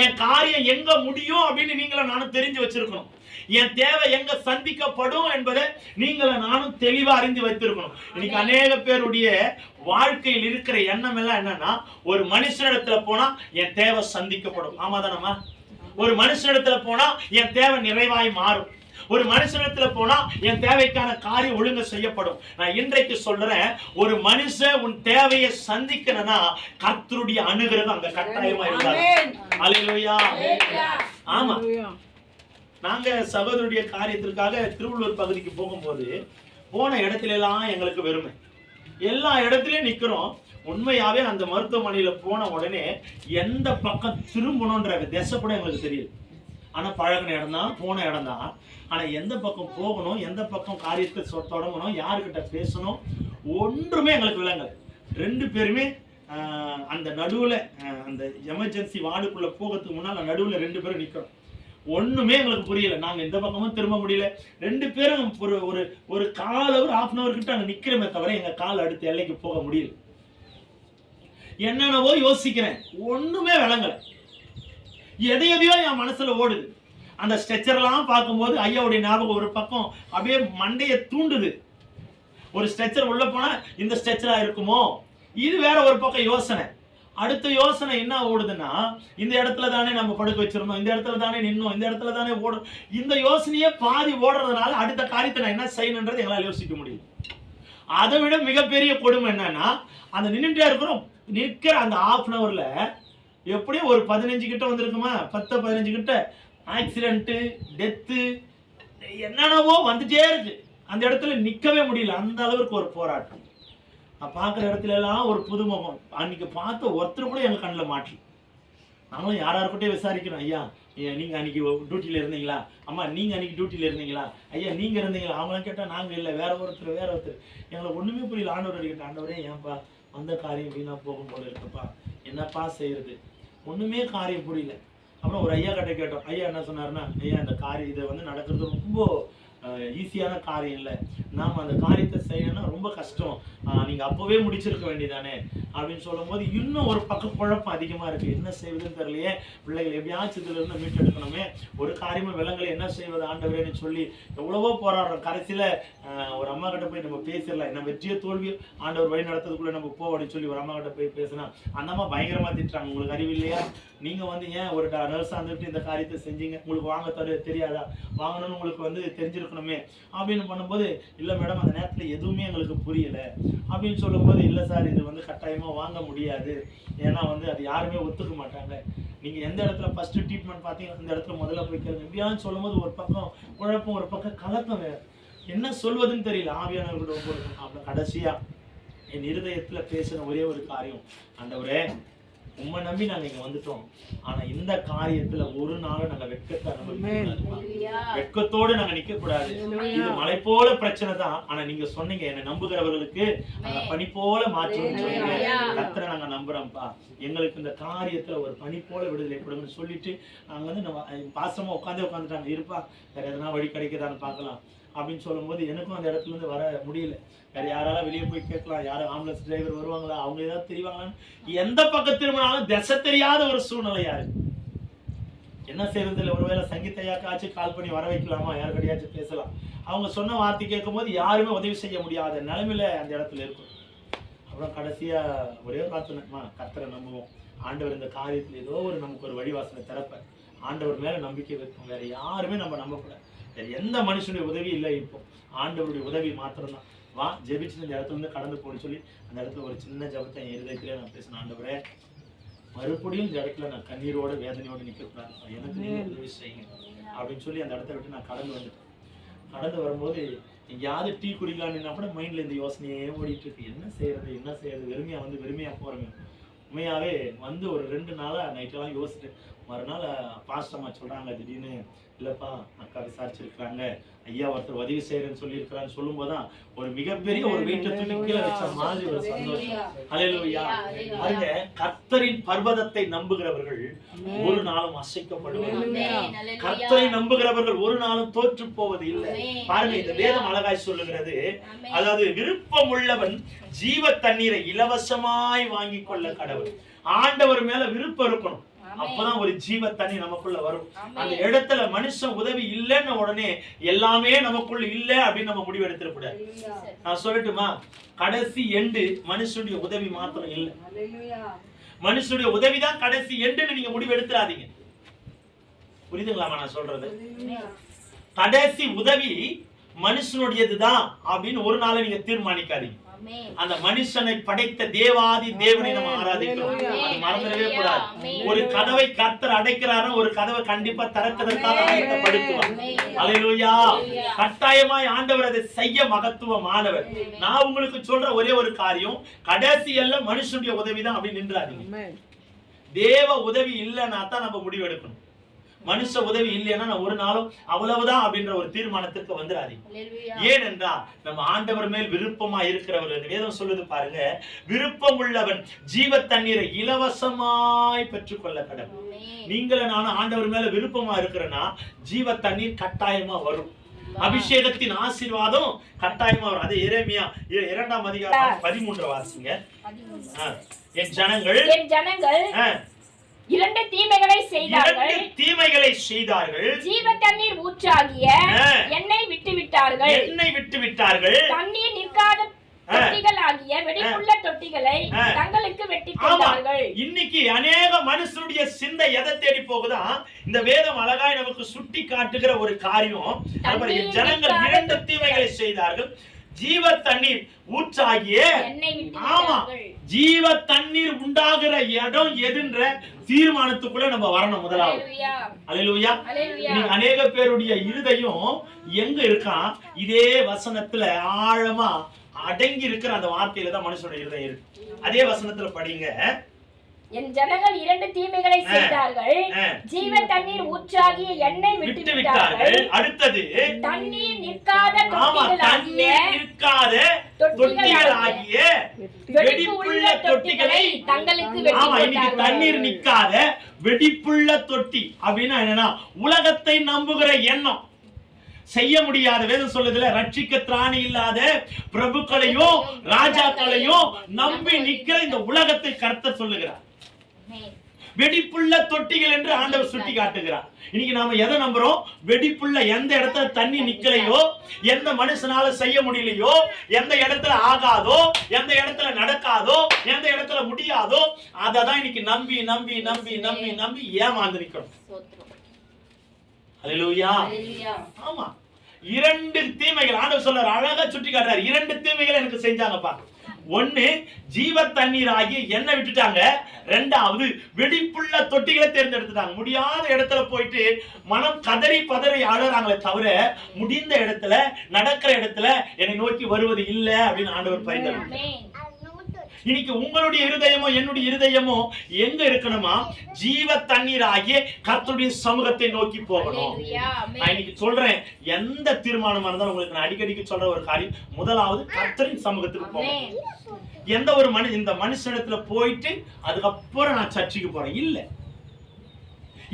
என் காரியம் எங்க முடியும் அப்படின்னு நீங்களும் நானும் தெரிஞ்சு வச்சிருக்கணும். என் தேவை எங்க சந்திக்கப்படும் என்பதை நீங்களும் நானும் தெளிவா அறிந்து வைத்திருக்கணும். இன்னைக்கு அநேக பேருடைய வாழ்க்கையில் இருக்கிற எண்ணம் எல்லாம் என்னன்னா, ஒரு மனுஷனிடத்துல போனா என் தேவை சந்திக்கப்படும். ஆமாதானமா? ஒரு மனுஷனிடத்துல போனா என் தேவை நிறைவாய் மாறும். ஒரு மனுஷனிடத்துல போனா என் தேவைக்கான காரியம் ஒழுங்கு செய்யப்படும். நான் இன்றைக்கு சொல்றேன், ஒரு மனுஷன் உன் தேவையை சந்திக்கணும்னா கர்த்தருடைய அனுகிரகம் அங்க கட்டாயமா இருந்தாரு. அல்லேலூயா. ஆமா, நாங்க சகோதரருடைய காரியத்திற்காக திருவள்ளூர் பகுதிக்கு போகும்போது போன இடத்துல எல்லாம் எங்களுக்கு வெறுமை. எல்லா இடத்துலயும் நிக்கிறோம். உண்மையாவே அந்த மருத்துவமனையில போன உடனே எந்த பக்கம் திரும்பணும்ன்ற திசை கூட எங்களுக்கு தெரியுது. ஆனா பழகின இடம் தான், போன இடம் தான். ஆனா எந்த பக்கம் போகணும், எந்த பக்கம் காரியத்தை தொடங்கணும், யாருக்கிட்ட பேசணும், ஒன்றுமே எங்களுக்கு விளங்கல. 2 பேருமே அந்த நடுவுல அந்த எமர்ஜென்சி வார்டுக்குள்ள போகிறதுக்கு முன்னால நடுவுல 2 பேரும் நிக்கிறோம். ஒண்ணுமே எங்களுக்கு புரியல. நாங்க இந்த பக்கமும் திரும்ப முடியல. 2 பேரும் ஒரு கால் அவர் 1/2 hour கிட்ட அங்க நிக்கிறோமே தவிர எங்க கால் அடுத்த எல்லைக்கு போக முடியல. என்னென்னவோ யோசிக்கிறேன், ஒண்ணுமே விளங்கல. எதையோ என் மனசுல ஓடுது. அந்த ஸ்ட்ரெச்சர்லாம் பார்க்கும்போது ஐயாவுடைய ஞாபகம் ஒரு பக்கம் அப்படியே மண்டைய தூண்டுது. ஒரு ஸ்ட்ரெச்சர் உள்ள போனா இந்த ஸ்ட்ரெச்சரா இருக்குமோ, இது வேற ஒரு பக்கம் யோசனை. அடுத்த யோசனை என்ன ஓடுதுன்னா, இந்த இடத்துல தானே நம்ம படுக்க வச்சிருந்தோம், இந்த இடத்துல தானே நின்னோம், இந்த இடத்துல தானே ஓடும். இந்த யோசனையே பாதி ஓடுறதுனால அடுத்த காரியத்தை நான் என்ன செய்யணுன்றது எங்களால் யோசிக்க முடியும். அதை விட மிகப்பெரிய கொடுமை என்னன்னா, அந்த நின்றுட்டே இருக்கிறோம், நிற்கிற அந்த 1/2 hourல எப்படியும் ஒரு 15 கிட்ட வந்திருக்குமா, 10-15 கிட்ட ஆக்சிடென்ட், டெத்து, என்னென்னவோ வந்துட்டே இருக்கு. அந்த இடத்துல நிக்கவே முடியல. அந்த அளவுக்கு ஒரு போராட்டம். நான் பார்க்குற இடத்துல எல்லாம் ஒரு புதுமுகம். அன்னைக்கு பார்த்த ஒருத்தர் கூட எங்க கண்ணில் மாட்டல. நாங்களும் யாராருக்கிட்டே விசாரிக்கணும், ஐயா நீங்க அன்னைக்கு டியூட்டியில இருந்தீங்களா, அம்மா நீங்க அன்னைக்கு டியூட்டியில இருந்தீங்களா, ஐயா நீங்க இருந்தீங்களா. அவங்களாம் கேட்டா நாங்க இல்லை, வேற ஒருத்தர். எங்களுக்கு ஒண்ணுமே புரியல. ஆண்டவர் கிட்ட, ஆண்டவரே ஏன்பா வந்த காரியம் வீணா போகும் போல இருக்குப்பா, என்னப்பா செய்யறது, ஒண்ணுமே காரியம் புரியல. அப்புறம் ஒரு ஐயா கிட்ட கேட்டோம். ஐயா என்ன சொன்னாருன்னா, ஐயா இந்த காரியம் இதை வந்து நடக்கிறது ரொம்ப ஈஸியான காரியம் இல்லை, நாம் அந்த காரியத்தை செய்யணும்னா ரொம்ப கஷ்டம், நீங்கள் அப்போவே முடிச்சிருக்க வேண்டியதானே அப்படின்னு சொல்லும் போது இன்னும் ஒரு பக்கம் குழப்பம் அதிகமாக இருக்குது. என்ன செய்வதுன்னு தெரியலையே, பிள்ளைகள் எப்படியாச்சும் இதுல இருந்து மீட்டெடுக்கணுமே, ஒரு காரியமும் விலங்கலை, என்ன செய்வது ஆண்டவரேன்னு சொல்லி எவ்வளவோ போராடுறோம். கடைசியில் ஒரு அம்மா கிட்ட போய் நம்ம பேசிடலாம், என்ன வெற்றியோ தோல்வியோ ஆண்டவர் வழி நடத்ததுக்குள்ளே நம்ம போவோம்னு சொல்லி ஒரு அம்மா கிட்ட போய் பேசினா, அந்த அம்மா பயங்கரமாக திட்டுறாங்க, உங்களுக்கு அறிவு இல்லையா, நீங்கள் வந்து ஏன் ஒரு நர்ஸாக இருந்துட்டு இந்த காரியத்தை செஞ்சீங்க, உங்களுக்கு வாங்க தெரியாதா, வாங்கணும்னு உங்களுக்கு வந்து தெரிஞ்சிருக்கணுமே அப்படின்னு பண்ணும்போது, இல்லை மேடம் அந்த நேரத்தில் எதுவுமே எங்களுக்கு புரியலை அப்படின்னு சொல்லும்போது, இல்லை சார் இது வந்து கட்டாயமாக வாங்க முடியாது, ஏன்னா வந்து அது யாருமே ஒத்துக்க மாட்டாங்க, நீங்கள் எந்த இடத்துல ஃபஸ்ட்டு ட்ரீட்மெண்ட் பார்த்தீங்க அந்த இடத்துல முதல்ல போய் கேளுங்க எப்படியான்னு சொல்லும்போது ஒரு பக்கம் குழப்பம், ஒரு பக்கம் கலக்கம், வேறு என்ன சொல்வதுன்னு தெரியல. ஆவியானவர்கிட்ட ஒவ்வொருக்கும் அப்புறம் கடைசியாக என் இருதயத்தில் பேசின ஒரே ஒரு காரியம், ஆண்டவரே உண்மை நம்பி நாங்க இங்க வந்துட்டோம், ஆனா இந்த காரியத்துல ஒரு நாளும் நாங்க வெட்கத்தை வெட்கத்தோடு நாங்க நிக்க கூடாது. இது மலை போல பிரச்சனை தான், ஆனா நீங்க சொன்னீங்க என்ன நம்புகிறவர்களுக்கு அந்த பனி போல மாற்றணும்னு சொன்னீங்க. கர்த்தரை நாங்க நம்புறோம்ப்பா, எங்களுக்கு இந்த காரியத்துல ஒரு பனி போல விடுதலை கொடுங்கன்னு சொல்லிட்டு நாங்க வந்து நம்ம பாசமா உட்காந்துட்டாங்க, இருப்பா வேற எதனா வழி கிடைக்குதான்னு பார்க்கலாம் அப்படின்னு சொல்லும்போது எனக்கும் அந்த இடத்துல இருந்து வர முடியல. வேற யாராலும் வெளியே போய் கேட்கலாம், யாரும் ஆம்புலன்ஸ் டிரைவர் வருவாங்களா, அவங்க ஏதாவது தெரிவாங்களான்னு எந்த பக்கம் திரும்பினாலும் திசை தெரியாத ஒரு சூழ்நிலையா இருக்கு. என்ன செய்யறது இல்லை. ஒருவேளை சங்கீதையாக்காச்சும் கால் பண்ணி வர வைக்கலாமா, யாருக்கிட்டையாச்சும் பேசலாம். அவங்க சொன்ன வார்த்தை கேட்கும் போது யாருமே உதவி செய்ய முடியாத நிலைமையில அந்த இடத்துல இருக்கும். அப்புறம் கடைசியா ஒரே வார்த்தைமா, கர்த்தரை நம்புவோம், ஆண்டவர் இந்த காரியத்துல ஏதோ ஒரு நமக்கு ஒரு வழிவாசனை திறப்ப, ஆண்டவர் மேல நம்பிக்கை வைக்கும், வேற யாருமே நம்ம நம்பக்கூடாது, வேற எந்த மனுஷனுடைய உதவி இல்லை, இப்போ ஆண்டவருடைய உதவி மாத்திரம்தான். வா ஜெபிச்சு இந்த இடத்துல இருந்து கடந்து போன்னு சொல்லி அந்த இடத்துல ஒரு சின்ன ஜபத்தை என் இருதயத்திலே நான் பேசினேன், ஆண்டவரே மறுபடியும் இந்த இடத்துல நான் கண்ணீரோட வேதனையோடு நிற்கக்கூடாது, எனக்கு நீங்க உதவி செய்யுங்க அப்படின்னு சொல்லி அந்த இடத்த விட்டு நான் கடந்து வந்துட்டேன். கடந்து வரும்போது எங்கேயாவது டீ குடிக்கலான்னா கூட மைண்ட்ல இந்த யோசனையே ஓடிட்டு இருக்கு, என்ன செய்யறது வெறுமையா போறேங்க. உண்மையாவே வந்து ஒரு 2 நாளா நைட்டெல்லாம் யோசிச்சுட்டு மறுநாள் பாஸ்டம்மா சொல்றாங்க, திடீர்னு இல்லப்பா அக்கா விசாரிச்சிருக்கிறாங்க, ஐயா ஒருத்தர் உதவி செய்யறேன்னு சொல்லியிருக்கிறான்னு சொல்லும் போதுதான் ஒரு மிகப்பெரிய ஒரு வீட்டை தூக்கி கீழே வச்ச மாதிரி ஒரு சந்தோஷம். அல்லேலூயா. பாருங்க, கர்த்தரின் பர்வதத்தை நம்புகிறவர்கள் ஒரு நாளும் அசைக்கப்படுவார்கள், கர்த்தரை நம்புகிறவர்கள் ஒரு நாளும் தோற்று போவது இல்லை. பாருங்க, இந்த வேதம் அழகாய் சொல்லுகிறது, அதாவது விருப்பம் உள்ளவன் ஜீவ தண்ணீரை இலவசமாய் வாங்கி கொள்ள கடவுள். ஆண்டவர் மேல விருப்பம் இருக்கணும், அப்பதான் ஒரு ஜீவ தண்ணி நமக்குள்ள வரும். அந்த இடத்துல மனுஷன் உதவி இல்லைன்னு உடனே எல்லாமே நமக்குள்ள இல்லை அப்படின்னு நம்ம முடிவு எடுத்துடக்கூடாது. நான் சொல்லட்டுமா, கடைசி எண்டு மனுஷனுடைய உதவி மாத்திரம் இல்லை, மனுஷனுடைய உதவிதான் கடைசி எண்டுன்னு நீங்க முடிவு எடுத்துறாதீங்க. புரியுதுங்களாமா நான் சொல்றது? கடைசி உதவி மனுஷனுடையதுதான் அப்படின்னு ஒரு நாளை நீங்க தீர்மானிக்காதீங்க. அந்த மனுஷனை படைத்த தேவாதி தேவனை நம்ம ஆராதிக்கிறோம், அது மறந்துடவே கூடாது. ஒரு கதவை கர்த்தர் அடைக்கிறாரு, ஒரு கதவை கண்டிப்பா திறக்கிறதுக்காக ஆயத்தப்படுத்துவார். அல்லேலூயா. கட்டாயமாய் ஆண்டவர் அதை செய்ய மகத்துவமானவர். நான் உங்களுக்கு சொல்ற ஒரே ஒரு காரியம், கடைசி எல்லாம் மனுஷனுடைய உதவிதான் அப்படின்னு நின்றாதீங்க. தேவ உதவி இல்லைன்னா தான் நம்ம முடிவு எடுக்கணும். மனுஷ உதவி இல்லைன்னா நான் ஒரு நாளும் அவ்வளவுதான் அப்படின்ற ஒரு தீர்மானத்திற்கு வந்துடாதீங்க. ஏனென்றால் நம்ம ஆண்டவர் மேல் விருப்பமா இருக்கிறவர். வேதம் சொல்லுது பாருங்க, விருப்பம் உள்ளவன் ஜீவ தண்ணீரை இலவசமாய் பெற்றுக்கொள்ள கடவுள். நீங்கள நானும் ஆண்டவர் மேல விருப்பமா இருக்கிறேன்னா ஜீவ தண்ணீர் கட்டாயமா வரும். அபிஷேகத்தின் ஆசீர்வாதம் கட்டாயமா வரும். அது எரேமியா 2ஆம் அதிகாரம் 13 வாசிங்க. என் ஜனங்கள் 2 தீமைகளை செய்தார்கள். ஜீவ தண்ணீர் ஊற்றாகிய என்னை விட்டு விட்டார்கள். தண்ணீர் நிற்காத தொட்டிகளாகிய வெடிப்புள்ள தொட்டிகளை தங்களுக்கு வெட்டிக் கொண்டார்கள். இன்னைக்கு அநேக மனுஷனுடைய சிந்தை எதை தேடி போகுதா? இந்த வேதம் அழகாய் நமக்கு சுட்டி காட்டுகிற ஒரு காரியம். ஜனங்கள் 2 தீமைகளை செய்தார்கள். ஜீவ தண்ணீர் ஊற்றாகிய, ஆமா, ஜீவ தண்ணீர் உண்டாகிற இடம் எதுன்ற தீர்மானத்துக்குள்ள நம்ம வரணும். முதலாவது அல்லேலூயா. இன்னைக்கு அநேக பேருடைய இருதயம் எங்க இருக்கான்? இதே வசனத்துல ஆழமா அடங்கி இருக்கிற அந்த வார்த்தையில தான் மனுஷனோட இருதயம் இருக்கு. அதே வசனத்துல படிங்க. என் ஜனங்கள் 2 தீமைகளை செய்தார்கள். ஜீவ தண்ணீர் ஊற்றாகிய என்னை விட்டு விட்டார்கள். அடுத்தது தண்ணீர் நிற்காத தொட்டிகளாகிய வெடிப்புள்ள தொட்டிகளை தங்களுக்கு வெட்டிக் கொண்டார்கள். தண்ணீர் நிற்காத வெடிப்புள்ள தொட்டி அப்படின்னா என்னன்னா, உலகத்தை நம்புகிற எண்ணம், செய்ய முடியாத, வேதம் சொல்லுதுல, ரட்சிக்க திராணி இல்லாத பிரபுக்களையும் ராஜாக்களையும் நம்பி நிக்கிற இந்த உலகத்தை கர்த்தர் சொல்லுகிறார். வெடிப்புள்ள தொட்டிகள் என்று ஆண்டவர் சுட்டி காட்டுகிறார். இன்னைக்கு நாம எதை நம்புறோம்? வெடிப்புள்ள, எந்த இடத்துல தண்ணி நிக்கலையோ, எந்த மனுஷனால செய்ய முடியலையோ, எந்த இடத்துல ஆகாதோ, எந்த இடத்துல நடக்காதோ, எந்த இடத்துல முடியாதோ, அததான் இன்னைக்கு நம்பி நம்பி நம்பி நம்பி நம்பி ஏமாந்து நிக்கிறோம். அல்லேலூயா. ஆமா, 2 தீமைகள் ஆண்டவர் சொல்றார், அழகா சுட்டி காட்டுறார். 2 தீமைகள் எனக்கு செஞ்சாங்கப்பா. 1, ஜீவ தண்ணீர் ஆகிய எண்ணெய் விட்டுட்டாங்க. 2வது வெடிப்புள்ள தொட்டிகளை தேர்ந்தெடுத்துட்டாங்க. முடியாத இடத்துல போயிட்டு மனம் கதறி பதறி அழறாங்களே தவிர, முடிந்த இடத்துல நடக்கிற இடத்துல என்னை நோக்கி வருவது இல்லை அப்படின்னு ஆண்டவர் பரிந்துரைத்தார். இன்னைக்கு உங்களுடைய இருதயமோ என்னுடைய இருதயமோ எங்க இருக்கணுமா? ஜீவ தண்ணீர் ஆகிய கர்த்தருடைய சமூகத்தை நோக்கி போகணும். நான் இன்னைக்கு சொல்றேன், எந்த தீர்மானமா இருந்தாலும் உங்களுக்கு நான் அடிக்கடிக்கு சொல்ற ஒரு காரியம், முதலாவது கர்த்தரின் சமூகத்துக்கு போகணும். எந்த ஒரு இந்த மனுஷனிடத்துல போயிட்டு அதுக்கப்புறம் நான் சர்ச்சுக்கு போறேன் இல்ல,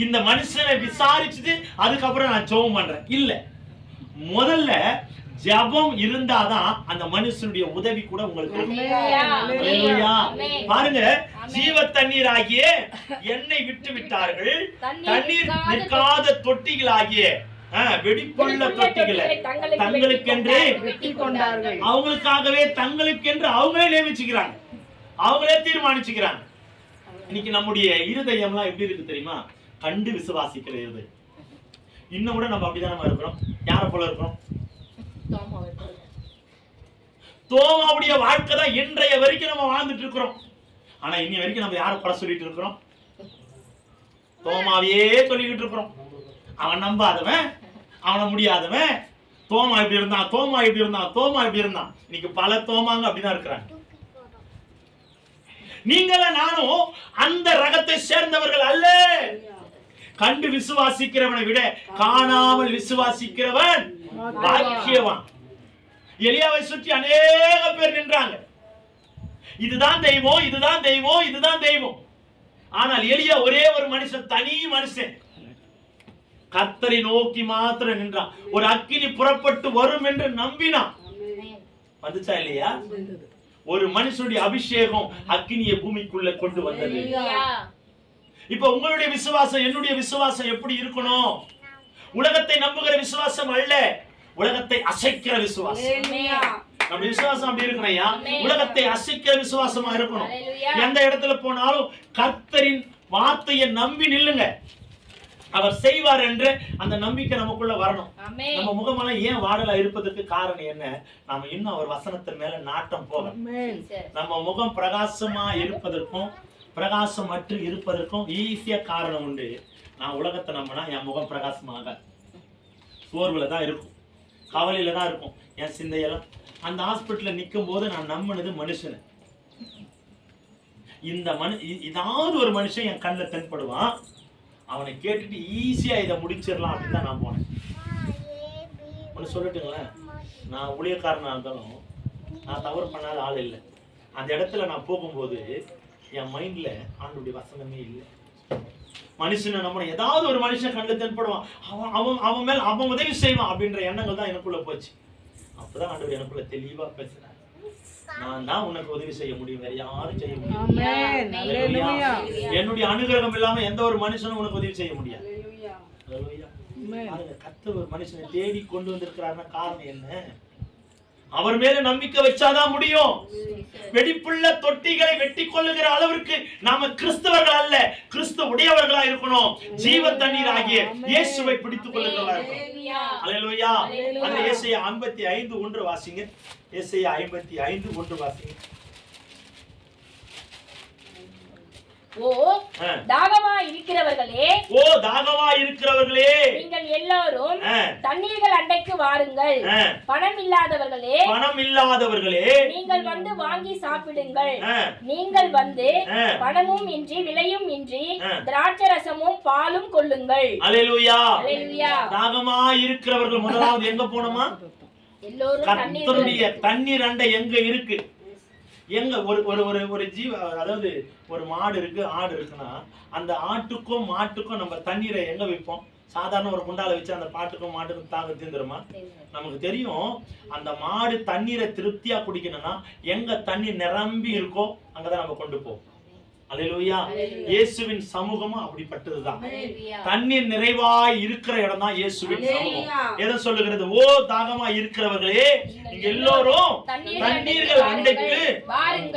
இந்த மனுஷனை விசாரிச்சுட்டு அதுக்கப்புறம் நான் ஜெபம் பண்றேன் இல்ல. முதல்ல ஜெபம் இருந்தாதான் அந்த மனுஷனுடைய உதவி கூட உங்களுக்கு. பாருங்க, ஜீவ தண்ணீர் ஆகிய என்னை விட்டு விட்டார்கள். தண்ணீர் நிற்காத தொட்டிகளாகிய வெடிப்புள்ள தொட்டிகளை தங்களுக்கென்று வெட்டிக் கொண்டார்கள். அவங்களுக்காகவே தங்களுக்கென்று அவங்களே நியமிச்சுக்கிறாங்க, அவங்களே தீர்மானிச்சுக்கிறாங்க. இன்னைக்கு நம்முடைய இருதயம்லாம் எப்படி இருக்கு தெரியுமா? கண்டு விசுவாசிக்கிற இருதயம். இன்னும் கூட நம்ம அப்படிதான் நம்ம இருக்கிறோம். யார போல இருக்கிறோம்? தோமாவுடைய வாழ்க்கை தான் இன்றைய வரைக்கும் நம்ம வாழ்ந்துட்டு இருக்கிறோம். ஆனா இன்னி வரைக்கும் நம்ம யாரை குறை சொல்லிட்டு இருக்கிறோம்? தோமாவையே சொல்லிக்கிட்டு இருக்கிறோம். அவன் நம்பாதவன், அவனை முடியாதவன், தோமா இப்படி இருந்தான், தோமா இப்படி இருந்தான், தோமா இப்படி இருந்தான். இன்னைக்கு பல தோமாங்க அப்படிதான் இருக்கிறாங்க. நீங்கள நானும் அந்த ரகத்தை சேர்ந்தவர்கள் அல்ல. கண்டு விசுவாசிக்கிறவனை விட காணாமல் விசுவாசிக்கிறவன் பாக்கியவான். எலியாவை சுற்றி அநேக பேர் நின்றாங்க. இதுதான் தெய்வம், இதுதான் தெய்வம், இதுதான் தெய்வம். ஆனால் எலியா ஒரே ஒரு மனுஷன், தனி மனுஷன், கர்த்தரை நோக்கி மாத்திரம் நின்றான். ஒரு அக்கினி புறப்பட்டு வரும் என்று நம்பினான். வந்துச்சா இல்லையா? ஒரு மனுஷனுடைய அபிஷேகம் அக்கினியை பூமிக்குள்ள கொண்டு வந்தது. இப்ப உங்களுடைய விசுவாசம், என்னுடைய விசுவாசம் எப்படி இருக்கணும்? உலகத்தை நம்புகிற விசுவாசம் அல்ல, உலகத்தை அசைக்கிற விசுவாசம். நம்ம விசுவாசம் அப்படி இருக்கணையா? உலகத்தை அசைக்கிற விசுவாசமா இருக்கணும். எந்த இடத்துல போனாலும் கர்த்தரின் வார்த்தையை நம்பி நில்லுங்க, அவர் செய்வார் என்று அந்த நம்பிக்கை நமக்குள்ள வரணும். நம்ம முகமெல்லாம் ஏன் வாடலா இருப்பதற்கு காரணம் என்ன? நாம இன்னும் அவர் வசனத்தின் மேல நாட்டம் போகணும். நம்ம முகம் பிரகாசமா இருப்பதற்கும் பிரகாசமற்று இருப்பதற்கும் ஈஸியா காரணம் உண்டு. நான் உலகத்தை நம்பினா என் முகம் பிரகாசமாக சோர்வுல தான் இருக்கும், கவலையில தான் இருக்கும் என் சிந்தையெல்லாம். அந்த ஹாஸ்பிட்டல்ல நிற்கும் போது நான் நம்பினது மனுஷனை. இந்த ஏதாவது ஒரு மனுஷன் என் கண்ணில் தென்படுவான், அவனை கேட்டுட்டு ஈஸியா இதை முடிச்சிடலாம் அப்படின்னு தான் நான் போனேன். ஒன்று சொல்லட்டுங்களேன், நான் ஊழியக்காரனா இருந்தாலும் நான் தவறு பண்ணாத ஆள் இல்லை. அந்த இடத்துல நான் போகும்போது என் மைண்ட்ல ஆண்டவருடைய வசனமே இல்லை. மனுஷனை நம்ம ஏதாவது ஒரு மனுஷன் கண்டு தென்படுவான், அவன் மேல அவன் உதவி செய்வான் அப்படின்ற எண்ணங்கள் தான் எனக்குள்ள போச்சு. அப்பதான் ஆண்டவர் எனக்குள்ள தெளிவா பேசுறாரு, நான் தான் உனக்கு உதவி செய்ய முடியும், வேற யாரும் செய்ய முடியும். என்னுடைய அனுகிரகம் இல்லாம எந்த ஒரு மனுஷனும் உனக்கு உதவி செய்ய முடியாது. கர்த்தர் ஒரு மனுஷனை தேடி கொண்டு வந்திருக்கிறாருன்னா காரணம் என்ன? அவர் மேல நம்பிக்கை வச்சாதான் முடியும். வெடிப்புள்ள தொட்டிகளை வெட்டி கொள்ளுகிற அளவிற்கு நாம கிறிஸ்தவர்கள் அல்ல, கிறிஸ்து உடையவர்களா இருக்கணும். ஜீவ தண்ணீர் ஆகிய இயேசுவை பிடித்துக் கொள்ளுகிறவர்களா இருக்கணும். அல்லேலூயா. அந்த ஏசாயா 55:1 வாசிங்க. ஏசாயா 55:1 வாசிங்க. ஓ தாகமா இருக்கிறவர்களே, ஓ தாகமா இருக்கிறவர்களே, நீங்கள் எல்லாரும் தண்ணீர்கள் அண்டைக்கு வாருங்கள். பணம் இல்லாதவர்களே, பணம் இல்லாதவர்களே, நீங்கள் வந்து வாங்கி சாப்பிடுங்கள். நீங்கள் வந்து பணமும் இன்றி விலையும் இன்றி திராட்சரசமும் பாலும் கொள்ளுங்கள். அல்லேலூயா. அல்லேலூயா. தாகமா இருக்கிறவர்கள் முதலாவது எங்க போணுமா? எல்லோரும் கர்த்தருடைய தண்ணீர் அண்டை எங்க இருக்கு? எங்க ஒரு ஒரு ஒரு ஒரு ஜீவ, அதாவது ஒரு மாடு இருக்கு, ஆடு இருக்குன்னா அந்த ஆட்டுக்கும் மாட்டுக்கும் நம்ம தண்ணீரை எங்க வைப்போம்? சாதாரண ஒரு குண்டால வச்சு அந்த பாட்டுக்கும் மாட்டுக்கும் தாங்க தீர்ந்துருமா? நமக்கு தெரியும், அந்த மாடு தண்ணீரை திருப்தியா குடிக்கணும்னா எங்க தண்ணீர் நிரம்பி இருக்கோ அங்கதான் நம்ம கொண்டு போவோம். அல்லேலூயா. இயேசுவின் சமூகமும் அப்படிப்பட்டதுதான். தண்ணீர் நிறைவாய் இருக்கிற இடம் தான் இயேசுவின் சமூகம். எதை சொல்லுகிறது? ஓ தாகமா இருக்கிறவர்களே, நீங்க எல்லோரும் தண்ணீர்கள் அண்டைக்கு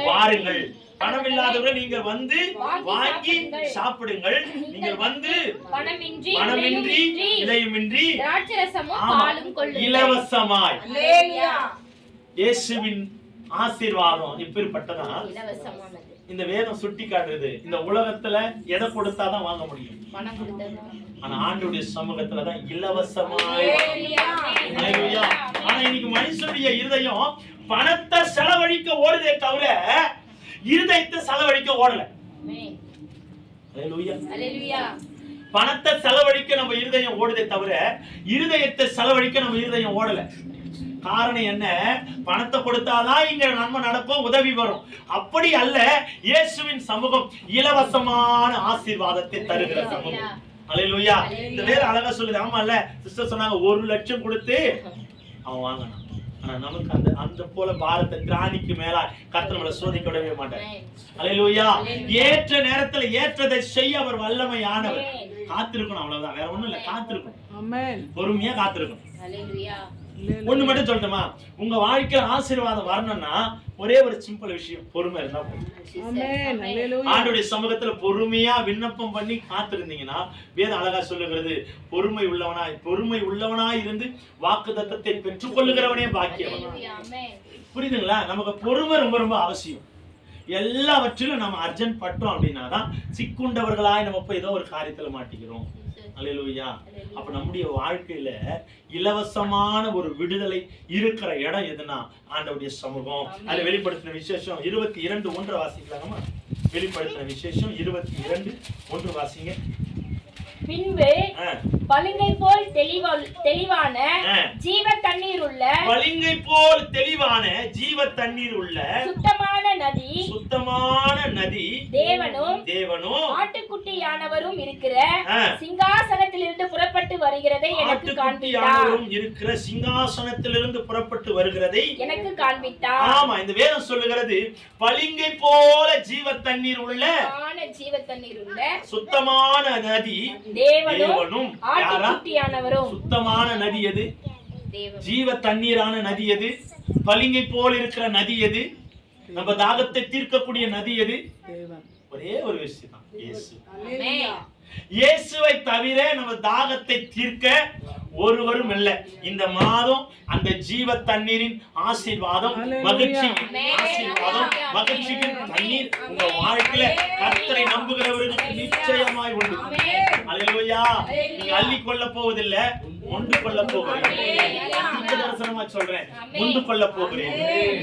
வாருங்கள். பணம் இல்லாதவர்கள் நீங்கள் வந்து வாங்கி சாப்பிடுங்கள். நீங்கள் வந்து பணமின்றி விலையுமின்றி இலவசமாய். இயேசுவின் ஆசீர்வாதம் இப்படிப்பட்டதா இந்த வேதம் சுட்டி காட்டுறது. இந்த உலகத்துல எதை கொடுத்தாதான் வாங்க முடியும், ஆனா ஆண்டவருடைய சமூகத்துலதான் இலவசமாய். ஆனா இன்னைக்கு மனுஷனுடைய இருதயம் பணத்தை செலவழிக்க ஓடுதே தவிர இருதயத்தை செலவழிக்க ஓடல. பணத்தை செலவழிக்க நம்ம இருதயம் ஓடுதே தவிர இருதயத்தை செலவழிக்க நம்ம இருதயம் ஓடல. காரணம் என்ன? பணத்தை கொடுத்தாதான் இங்க நன்மை நடக்கும், உதவி வரும். அப்படி அல்ல. இயேசுவின் சமூகம் இலவசமான ஆசீர்வாதத்தை தருகிற சமூகம். அல்லேலூயா. இந்த வேற அழகா சொல்லுது. ஆமா இல்ல சிஸ்டர் சொன்னாங்க, 1 லட்சம் கொடுத்து அவன் வாங்கணும். ஆனா நமக்கு அந்த அந்த போல பாரத்தை திராணிக்கு மேல கர்த்தர் நம்மளை சோதிக்க விடவே மாட்டார். அல்லேலூயா. ஏற்ற நேரத்துல ஏற்றதை செய்ய அவர் வல்லமையானவர். காத்திருக்கணும், அவ்வளவுதான், வேற ஒண்ணும் இல்ல. காத்திருக்கணும். ஆமென். பொறுமையா காத்திருக்கணும். அல்லேலூயா. ஒண்ணு மட்டும் சொல்லட்டுமா? உங்க வாழ்க்கையில ஆசீர்வாதம் வரணும்னா ஒரே ஒரு சிம்பிள் விஷயம், பொறுமை இருந்தா போதும். ஆண்டவருடைய சமூகத்துல பொறுமையா விண்ணப்பம் பண்ணி காத்திருந்தீங்கன்னா வேதம் அழகா சொல்லுகிறது, பொறுமை உள்ளவனாய் இருந்து வாக்குத்தத்தத்தை பெற்றுக் கொள்ளுகிறவனே பாக்கியவன். புரியுதுங்களா? நமக்கு பொறுமை ரொம்ப ரொம்ப அவசியம். எல்லாவற்றிலும் நம்ம அர்ஜென்ட் பட்டோம் அப்படின்னா தான் சிக்குண்டவர்களாய் நம்ம போய் ஏதோ ஒரு காரியத்துல மாட்டிக்கிறோம். அல்லேலூயா. அப்ப நம்முடைய வாழ்க்கையில இலவசமான ஒரு விடுதலை இருக்கிற இடம் எதுனா ஆண்டவருடைய சமூகம். அதை வெளிப்படுத்தின விசேஷம் 22:1 வாசிக்கலாமா? வெளிப்படுத்தின விசேஷம் 22:1 வாசிங்க. பின்பு பளிங்கை போல் தெளிவான ஜீவ தண்ணீர் உள்ள, பளிங்கை போல் தெளிவான ஜீவ தண்ணீர் உள்ள சுத்தமான நதி தேவனும் ஆட்டுக்குட்டியானவரும் இருக்கிற சிங்காசனத்திலிருந்து புறப்பட்டு வருகிறதை எனக்கு காண்பித்தார். ஆமா, இந்த வேதம் சொல்லுகிறது, பளிங்கை போல ஜீவ தண்ணீர் உள்ள சுத்தமான நதி தேவனும் ஆட்டுக்குட்டியானவரும். சுத்தமான நதி எது? ஜீவ தண்ணீரான நதி எது? பளிங்கை போல் இருக்கிற நதி எது? நம்ம தாகத்தை தீர்க்கக்கூடிய நதி எது? ஒரே ஒரு விஷயம் தான், இயேசு. இயேசுவை தவிர நம்ம தாகத்தை தீர்க்க ஒருவரும் இல்லை. இந்த மாதம் அந்த ஜீவ தண்ணீரின் ஆசீர்வாதம், மகிழ்ச்சியின் தண்ணீர் உங்க வாழ்க்கையில கர்த்தரை நம்புகிறவர்களுக்கு நிச்சயமாய் உண்டு. அல்லேலூயா. நீங்க அள்ளி கொள்ள போவதில்லை, கொண்டு கொள்ள போகிறேன். தரிசனமா சொல்றேன், கொண்டு கொள்ள போகிறேன்.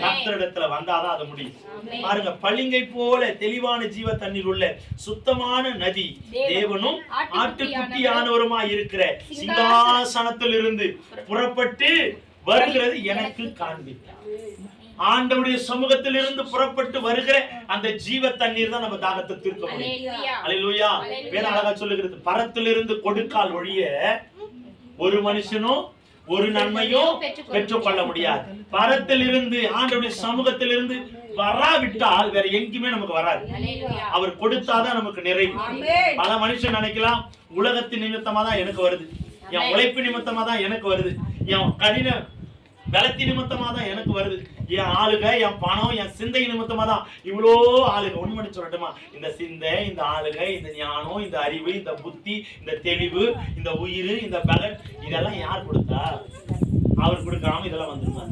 கர்த்தரிடத்துல வந்தாதான் அது முடியும். பாருங்க, பளிங்கை போல தெளிவான ஜீவ தண்ணீர் உள்ள சுத்தமான நதி தேவனும் ஆட்டுக்குட்டியானவருமா இருக்கிற சிங்காசனத்தில் இருந்து புறப்பட்டு வருகிறது எனக்கு காண்பித்தார். ஆண்டவருடைய சமூகத்தில் இருந்து புறப்பட்டு வருகிற அந்த ஜீவ தண்ணீர் தான் நம்ம தாகத்தை தீர்க்க முடியும். அல்லேலூயா. வேற அழகா சொல்லுகிறது, பரத்திலிருந்து கொடுக்கால் ஒழிய ஒரு மனுஷனும் ஒரு நன்மையும் பெற்றுக்கொள்ள முடியாது. பரத்தில் இருந்து ஆண்டவருடைய சமூகத்தில் இருந்து வராவிட்டால் வேற எங்கேயுமே நமக்கு வராது. அவர் கொடுத்தாதான் நமக்கு நிறைவு. பல மனுஷன் நினைக்கலாம், உலகத்தின் நிமித்தமா தான் எனக்கு வருது, என் உழைப்பு நிமித்தமா தான் எனக்கு வருது, என் கடின பலத்தி நிமித்தமா தான் எனக்கு வருது, என் ஆளுக, என் பணம், என் சிந்தை நிமித்தமா தான் இவ்வளோ ஆளுக. உண்மையை சொல்லட்டுமா, இந்த சிந்தை, இந்த ஆளுக, இந்த ஞானம், இந்த அறிவு, இந்த புத்தி, இந்த தெளிவு, இந்த உயிர், இந்த பலன், இதெல்லாம் யார் கொடுத்தா? அவர் கொடுக்காம இதெல்லாம் வந்துருமா?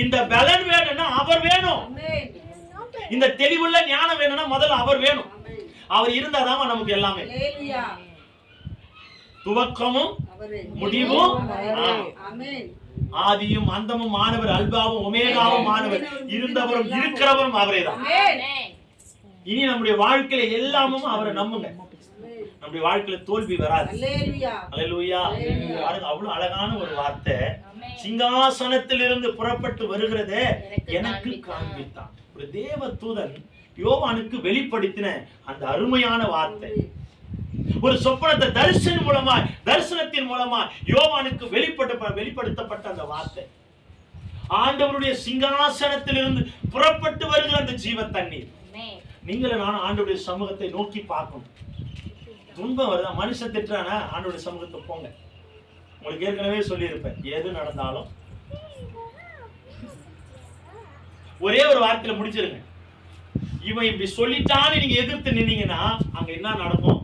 இந்த பலன் வேணும்னா அவர் வேணும். இந்த தெளிவுள்ள ஞானம் வேணும்னா முதல்ல அவர் வேணும். அவர் இருந்தாதான் நமக்கு எல்லாமே. துவக்கமும் முடிவும் ஆதியும் அந்தமும் ஆனவர், அல்பாவும் ஒமேகாவும் ஆனவர், இருந்தவரும் இருக்கிறவரும் அவரே தான். இனி நம்முடைய வாழ்க்கையில எல்லாமும் அவரை நம்புங்க, நம்முடைய வாழ்க்கையில தோல்வி வராது. அல்லேலூயா. அவ்வளவு அழகான ஒரு வார்த்தை. சிங்காசனத்தில் இருந்து புறப்பட்டு வருகிறதே எனக்கு காண்பித்தான். ஒரு தேவ தூதன் யோவானுக்கு வெளிப்படுத்தின அந்த அருமையான வார்த்தை. ஒரு சொப்பனத்தை தரிசனத்தின் மூலமா யோவானுக்கு வெளிப்படுத்தப்பட்ட அந்த வார்த்தை, ஆண்டவருடைய சிங்காசனத்தில் இருந்து புறப்பட்டு வருகிற அந்த ஜீவ தண்ணீர். நீங்களும் நானும் ஆண்டவருடைய சமூகத்தை நோக்கி பார்க்கணும். துன்பம் வருதா, மனுஷன் திட்டுறானா, ஆண்டவருடைய சமூகத்தை போங்க. உங்களுக்கு ஏற்கனவே சொல்லி இருப்பேன், எது நடந்தாலும் ஒரே ஒரு வார்த்தையில முடிச்சிருங்க. இவன் இப்படி சொல்லிட்டான்னு நீங்க எதிர்த்து நின்னீங்கன்னா அங்க என்ன நடக்கும்?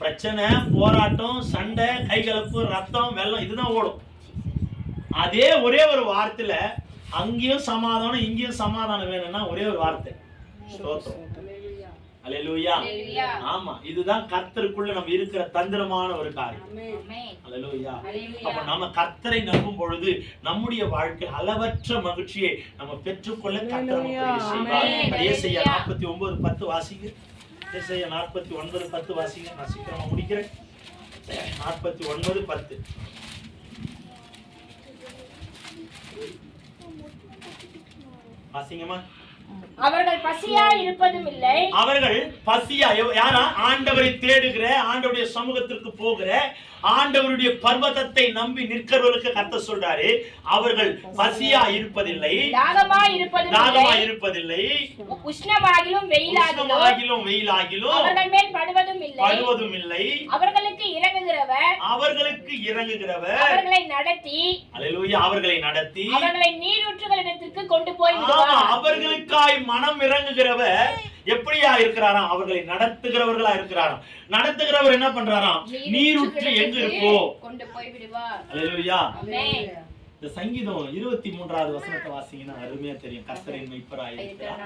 பிரச்சனை, போராட்டம், சண்டை, கைகலப்பு, ரத்தம், வெள்ளம், இதுதான் ஓடும். அதே ஒரே ஒரு வார்த்தையில அங்கேயும் சமாதானம் இங்கேயும் சமாதானம் வேணும்னா ஒரே ஒரு வார்த்தை, ஸ்தோத்திரம். அல்லேலூயா. ஆமா, இதுதான் கர்த்தருக்குள்ள நம்ம இருக்கிற தந்திரமான ஒரு காரியம். அல்லேலூயா. அப்ப நம்ம கர்த்தரை நம்பும் பொழுது நம்முடைய வாழ்க்கை அளவற்ற மகிழ்ச்சியை நம்ம பெற்றுக்கொள்ள கர்த்தர் நமக்கு செய்வார். ஏசாயா 49:10 வாசிங்க. ஏசாயா 49:10 வாசிங்க. நான் சீக்கிரமா முடிக்கிறேன். 49:10. வாசிங்கம்மா. அவர்கள் பசியா இருப்பதும் இல்லை. அவர்கள் பசியா, யாரா? ஆண்டவரை தேடுகிற, ஆண்டவருடைய சமூகத்திற்கு போகிற, ஆண்டவருடைய பர்வதத்தை நம்பி நிற்கிறவர்களுக்கு கர்த்தர் சொல்றாரு, அவர்கள் பசியா இருப்பதில்லை, தாகமா இருப்பதில்லை, உஷ்ணமாகிலும் வெயிலாகிலும் அவர்கள் மேல் படுவதும் இல்லை. அவர்களுக்கு இறங்குகிறவர் அவர்களை நடத்தி, அல்லேலூயா, அவர்களை நீரூற்றுகளிடத்திற்கு கொண்டு போய் விடுவார். அவர்களுக்காய் மனம் இறங்குகிறவர் எப்படியா இருக்கிறாராம்? அவர்களை நடத்துகிறவர்களா இருக்கிறாராம். நடத்துகிறவர் என்ன பண்றாராம்? நீரூற்று எங்க இருக்கோ கொண்டு போய் விடுவார். அல்லேலூயா. இந்த சங்கீதம் 23வது வசனத்தை வாசிங்கன்னா அருமையா தெரியும். கர்த்தரின் மெய்ப்பராய் இருக்கிறார்,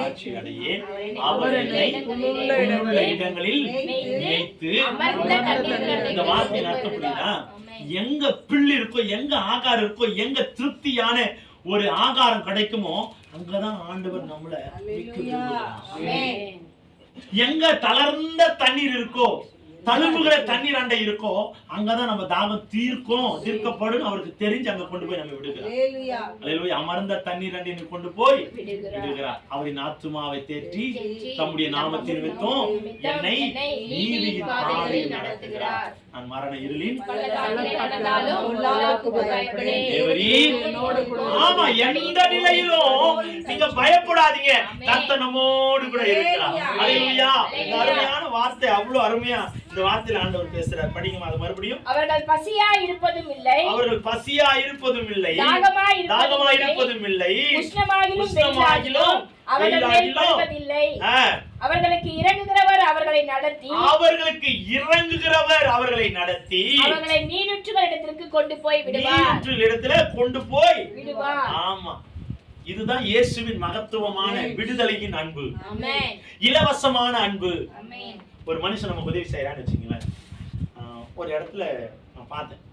ஆட்சி அடையேன், அவர் என்னை உள்ளுள்ள இடங்களில் மேய்த்து. இந்த வார்த்தை அர்த்தம் புரியுதா? எங்க பிள்ளை இருக்கோ, எங்க ஆகாரம் இருக்கோ, எங்க திருப்தியான ஒரு ஆகாரம் கிடைக்குமோ அங்கதான் ஆண்டவர் நம்மள எங்க தளர்ந்த தண்ணீர் இருக்கோ, தழுவுகிற தண்ணீர் அண்டை இருக்கோ, அங்கதான் நம்ம தாகம் தீர்க்கப்படும் அவருக்கு தெரிஞ்சு அங்க கொண்டு போய் நம்ம விடுகிறார். அமர்ந்த தண்ணீர் அண்டை கொண்டு போய் விடுகிறார். அவரின் ஆத்துமாவை தேற்றி தம்முடைய நாமத்தின் நிமித்தம் என்னை நீதியின் பாதையில் நடத்துகிறார். நான் மரண இருளின் ஆமா, எந்த நிலையிலும் நீங்க பயப்படாதீங்க, கர்த்தர் நம்மோடு கூட இருக்கிறார். அல்லேலூயா. அருமையான வார்த்தை, அவ்வளவு அருமையா இந்த வார்த்தையில ஆண்டவர் பேசுறார். படிங்க அது மறுபடியும். அவர்கள் பசியா இருப்பதும் இல்லை, தாகமா இருப்பதும் இல்லை, உஷ்ணமாகிலும் அவர்கள் மேல் படுவதில்லை. அவர்களுக்கு இறங்குகிறவர் அவர்களை நடத்தி, அவர்களை நீரூற்றுகளிடத்திற்கு கொண்டு போய் விடுவார். ஆமா, இதுதான் இயேசுவின் மகத்துவமான விடுதலையின் அன்பு, இலவசமான அன்பு. ஒரு மனுஷன் நமக்கு உதவி செய்யறான்னு வச்சுங்களேன். ஒரு இடத்துல நான் பார்த்தேன்,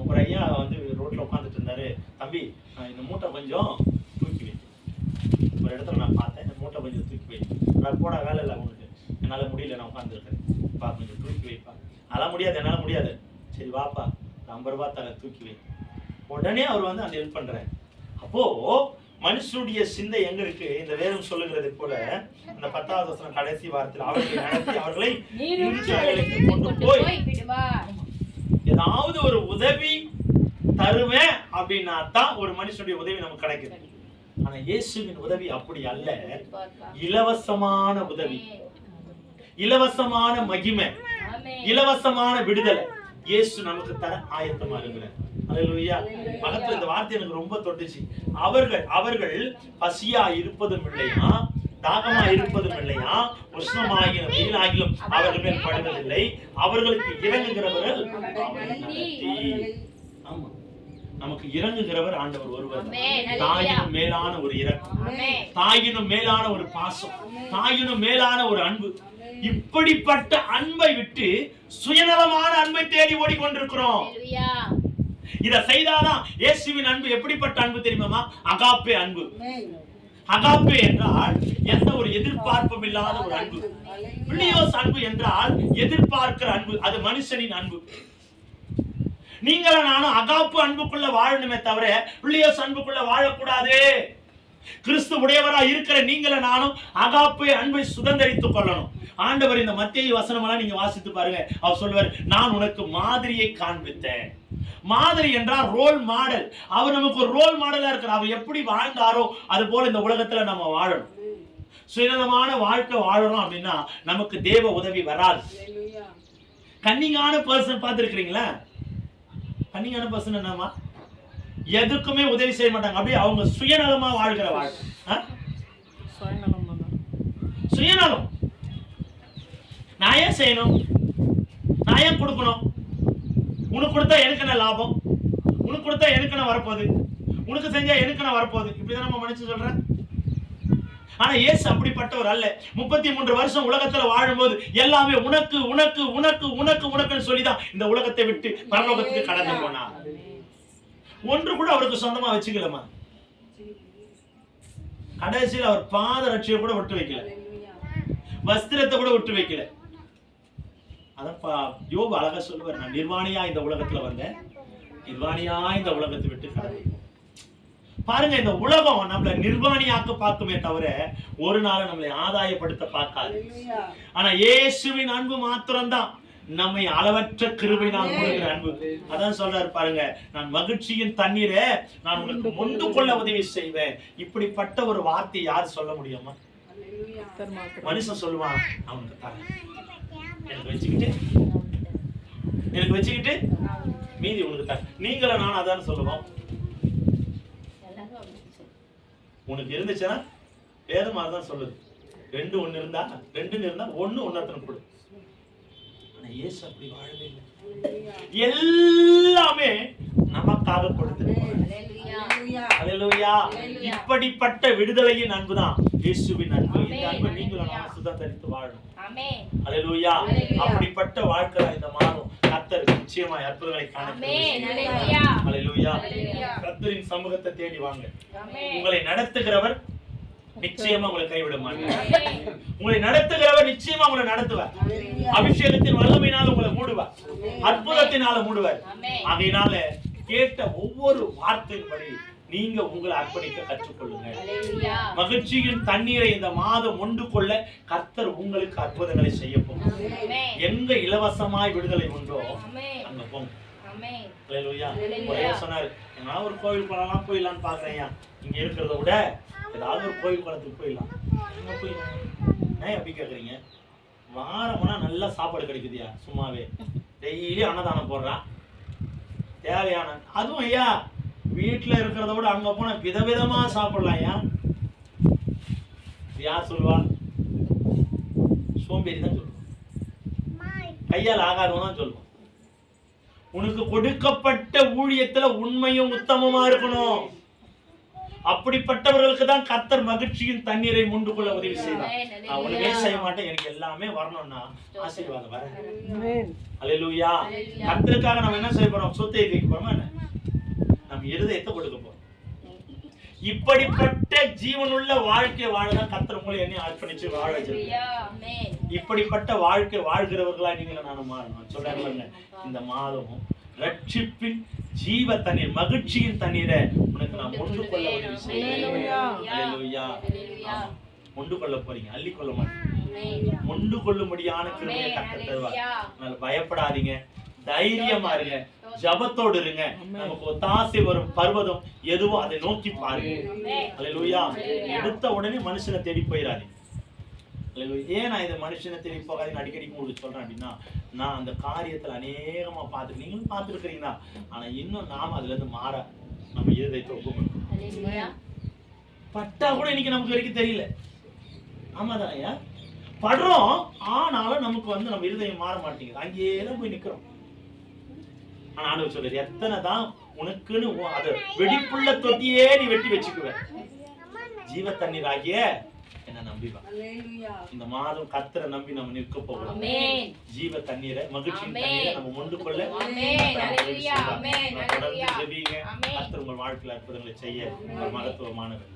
ஒரு ஐயா வந்து ரோட்ல உட்காந்துட்டு இருந்தாரு. தம்பி இந்த மூட்டை கொஞ்சம் தூக்கி வை. ஒரு இடத்துல நான் பார்த்தேன், இந்த மூட்டை கொஞ்சம் தூக்கி வை. நான் போட வேலை இல்லை உனக்கு, என்னால் முடியல, நான் உட்காந்துருக்கேன், பா கொஞ்சம் தூக்கி வைப்பா. அதெல்லாம் முடியாது, என்னால் முடியாது. சரி வாப்பா, 50 ரூபா தர, தூக்கி வை. உடனே அவர் வந்து அந்த ஹெல்ப் பண்றாரு. அப்போ மனுஷனுடைய சிந்தை எங்க இருக்கு? இந்த வேதம் சொல்லுகிறது போல அந்த 10வது வசனம் கடைசி வாரத்தில் அவர்களை நடத்தி அவர்களை நீர்நிலைகளுக்கு கொண்டு போய் ஏதாவது ஒரு உதவி தருவேன் அப்படின்னா தான் ஒரு மனுஷனுடைய உதவி நமக்கு கிடைக்குது. ஆனா இயேசுவின் உதவி அப்படி அல்ல. இலவசமான உதவி, இலவசமான மகிமை, இலவசமான விடுதலை இயேசு நமக்கு தர ஆயத்தமா இருக்கிறார். அல்லேலூயா. பக்கத்துல இந்த வார்த்தை எனக்கு ரொம்ப தொட்டுச்சு. அவர்கள் பசியா இருப்பதும் இல்லையா, தாகமா இருப்பதும் இல்லையா, உஷ்ணமாகிய வெயிலாகிலும் அவர்கள் மேல் படுவதில்லை, அவர்களுக்கு இறங்குகிறவர்கள். ஆமா, நமக்கு இறங்குகிறவர் ஆண்டவர் ஒருவர். தாயினும் மேலான ஒரு இரக்கம், தாயினும் மேலான ஒரு பாசம், தாயினும் மேலான ஒரு அன்பு. இப்படிப்பட்ட அன்பை விட்டு சுயநலமான அன்பை தேடி ஓடிக்கொண்டிருக்கிறோம். இத செய்தாதான் இயேசுவின் அன்பு எப்படிப்பட்ட அன்பு தெரியுமா? அகாப்பே அன்பு. அகாப்பே என்றால் எந்த ஒரு எதிர்பார்ப்பும் இல்லாத ஒரு அன்பு. பிள்ளையோஸ் அன்பு என்றால் எதிர்பார்க்கிற அன்பு, அது மனுஷனின் அன்பு. நீங்களும் நானும் அகாப்பு அன்புக்குள்ள வாழணுமே தவிர பிள்ளையோஸ் அன்புக்குள்ள வாழக்கூடாது. கிறிஸ்து உடையவரா இருக்கிற நீங்களும் நானும் அகாப்பே அன்பை சுதந்தரித்துக் கொள்ளணும். ஆண்டவர் இந்த மத்தேயு வசனமெல்லாம் நீங்க வாசித்து பாருங்க. அவர் சொல்லுவார், நான் உனக்கு மாதிரியை காண்பித்தேன். மாதிரி என்றால் ரோல் மாடல். அவர் நமக்கு ஒரு ரோல் மாடலா இருக்கிறார். அவர் எப்படி வாழ்ந்தாரோ அது போல இந்த உலகத்துல நம்ம வாழணும். சுயநலமான வாழ்க்கை வாழணும் அப்படின்னா நமக்கு தேவ உதவி வராது. கன்னிங்கான பர்சன் பார்த்திருக்கிறீங்களா? கன்னிங்கான பர்சன் என்னமா? எதுக்குமே உதவி செய்ய மாட்டாங்க. அப்படியே அவங்க சுயநலமா வாழ்கிற வாழ்க்கை. சுயநலம். நான் ஏன் செய்யணும், நான் ஏன் கொடுக்கணும், உனக்கு கொடுத்தா எனக்கு என்ன லாபம், உனக்கு கொடுத்தா எனக்கு என்ன வரப்போகுது, உனக்கு செஞ்சா எனக்கு என்ன வரப்போகுது, இப்படிதான் நம்ம மனுஷன் சொல்றேன். ஆனா இயேசு அப்படிப்பட்டவர் அல்ல. 33 வருஷம் உலகத்துல வாழும்போது எல்லாமே உனக்கு உனக்கு உனக்கு உனக்கு உனக்குன்னு சொல்லிதான் இந்த உலகத்தை விட்டு பரலோகத்துக்கு கடந்து போனார். ஒன்று கூட அவருக்கு சொந்தமா வச்சுக்கலமா. கடைசியில் அவர் பாத ரட்சியை கூட விட்டு வைக்கல, வஸ்திரத்தை கூட விட்டு வைக்கல. அதான் யோபு அழகா சொல்லுவார், நான் நிர்வாணியா இந்த உலகத்துல வந்தேன், நிர்வாணியா இந்த உலகத்தை விட்டு கடந்து. பாருங்க, இந்த உலகம் நம்மளை நிர்வாணியாக்க பார்க்குமே தவிர ஒரு நாள் நம்மளை ஆதாயப்படுத்த பார்க்காது. ஆனா இயேசுவின் அன்பு மாத்திரம்தான் நம்மை அளவற்ற கிருபையினால் மூடுகிற அன்பு. அதான் சொல்றாரு பாருங்க, நான் மகிழ்ச்சியின் தண்ணீரை நான் உங்களுக்கு மொண்டு கொள்ள உதவி செய்வேன். இப்படிப்பட்ட ஒரு வார்த்தை யார் சொல்ல முடியுமா? மனுஷன் சொல்லுவான், அவனுக்கு தரேன், எனக்கு வச்சுக்கிட்டு மீதி உனக்கு தரேன். நீங்கள நான் அதான் சொல்லுவோம். உனக்கு இருந்துச்சுன்னா வேதம் மாதிரிதான் சொல்லுது, 2 ஒண்ணு இருந்தா 2 இருந்தா 1 ஒன்னத்தனுக்கு கொடு. இயேசு அப்படி வாழவே இல்லை. எல்லாமே நமக்காக கொடுத்திருக்கிறார். அல்லேலூயா. இப்படிப்பட்ட விடுதலையின் அன்புதான் இயேசுவின் அன்பு. இந்த அன்பை நீங்களும் நான் சுதந்தரித்து வாழணும். அல்லேலூயா. அப்படிப்பட்ட வாழ்க்கை இந்த மாதம் கர்த்தர் நிச்சயமாய் அற்புதங்களை காண்பிப்பார். அல்லேலூயா. கர்த்தரின் சமூகத்தை தேடி வாங்க. உங்களை நடத்துகிறவர் நிச்சயமா உங்களை கைவிட மாட்டார். உங்களை நடத்துகிறவர் நிச்சயமா உங்களை நடத்துவார். அபிஷேகத்தின் வல்லமையினால் உங்களை மூடுவார், அற்புதத்தினால மூடுவார். ஆகையினால கேட்ட ஒவ்வொரு வார்த்தையின்படி நீங்க உங்களை அர்ப்பணிக்க கற்றுக்கொள்ளுங்க. மகிழ்ச்சியின் தண்ணீரை இந்த மாதம் மொண்டு கொள்ள கர்த்தர் உங்களுக்கு அற்புதங்களை செய்ய போகும். எங்க இலவசமாய் விடுதலை உண்டோ அங்க போங்க. சொன்னாரு, நான் ஒரு கோவில் குளம்லாம் போயிடலான்னு பாக்குறேன். இங்க இருக்கிறத விட ஏதாவது ஒரு கோயில் குளத்துக்கு போயிடலாம். ஏன் அப்படி கேக்குறீங்க? வாரம்னா நல்லா சாப்பாடு கிடைக்குதுயா, சும்மாவே டெய்லி அன்னதானம் போடுறான், தேவையான. அதுவும் ஐயா வீட்டுல இருக்கிறத விட அங்க போன விதவிதமா சாப்பிடலாம். ஏன் யார் சொல்லுவா? சோம்பேறி தான் சொல்லுவோம், கையால் ஆகாதவன் தான் சொல்லுவோம். உனக்கு கொடுக்கப்பட்ட ஊழியத்துல உண்மையும் உத்தமமா இருக்கணும். அப்படிப்பட்டவர்களுக்கு தான் கர்த்தர் மகிழ்ச்சியின் தண்ணீரை முண்டு கொள்ள உதவி செய்தார். நான் ஒண்ணுமே செய்ய மாட்டேன், எனக்கு எல்லாமே வரணும்னா ஆசீர்வாதம் வர. அல்லேலூயா. கர்த்தருக்காக நம்ம என்ன செய்ய போறோம்? சொத்தை எழுதி வைக்க போறோமா என்ன? நம்ம இருதயத்தை கொடுக்க போறோம். இப்படிப்பட்ட ஜீவனுள்ள வாழ்க்கை வாழதான் கர்த்தர் உங்களை என்னை அர்ப்பணிச்சு வாழ வச்சிருக்கார். இப்படிப்பட்ட வாழ்க்கை வாழ்கிறவர்களா நீங்களும் நானும் மாறணும். சொல்றாங்க இந்த மாதமும் ரட்சிப்பின் ஜீவ தண்ணீர், மகிழ்ச்சியின் தண்ணீரை உனக்கு நான் கொண்டு கொள்ள உதவி செய்யணும். கொண்டு கொள்ள போறீங்க, அள்ளி கொள்ள மாட்டீங்க. கொண்டு கொள்ளும்படியான கிருபையை கர்த்தர் தருவார். அதனால பயப்படாதீங்க, தைரியமா இருங்க, ஜபத்தோடு இருங்க. நமக்கு ஒத்தாசை வரும் பர்வதம் எதுவோ அதை நோக்கி பாருங்க. அல்லேலூயா. எடுத்த உடனே மனுஷனை தேடி போயிடாதீங்க. ஏன் நான் இதை மனுஷனை தேடி போகாதீங்க அடிக்கடி உங்களுக்கு சொல்றேன் அப்படின்னா, நான் அந்த காரியத்துல அநேகமா பார்த்துருக்கேன், நீங்களும் பார்த்துருக்கிறீங்களா? ஆனா இன்னும் நாம அதுல இருந்து மாற நம்ம இருதயத்தை ஒப்புக்கணும். பட்டா கூட இன்னைக்கு நமக்கு வரைக்கும் தெரியல. ஆமா தானே படுறோம், ஆனாலும் நமக்கு நம்ம இருதயம் மாற மாட்டேங்குது, அங்கேயே தான் போய் நிக்கிறோம். ஆனா ஆண்டவர் சொல்றாரு, எத்தனை தான் உனக்குன்னு அது வெடிப்புள்ள தொட்டியே நீ வெட்டி வச்சுக்குவ, ஜீவ தண்ணீர் ஆகிய என்ன நம்பிவா. இந்த மாதம் கர்த்தரை நம்பி நம்ம நிற்க போகிறோம். ஜீவ தண்ணீரை, மகிழ்ச்சியின் தண்ணீரை நம்ம கொண்டு கொள்ள தொடர்ந்து ஜெபிங்க. கர்த்தர் உங்கள் வாழ்க்கையில் அற்புதங்களை செய்ய மகத்துவமானவர்.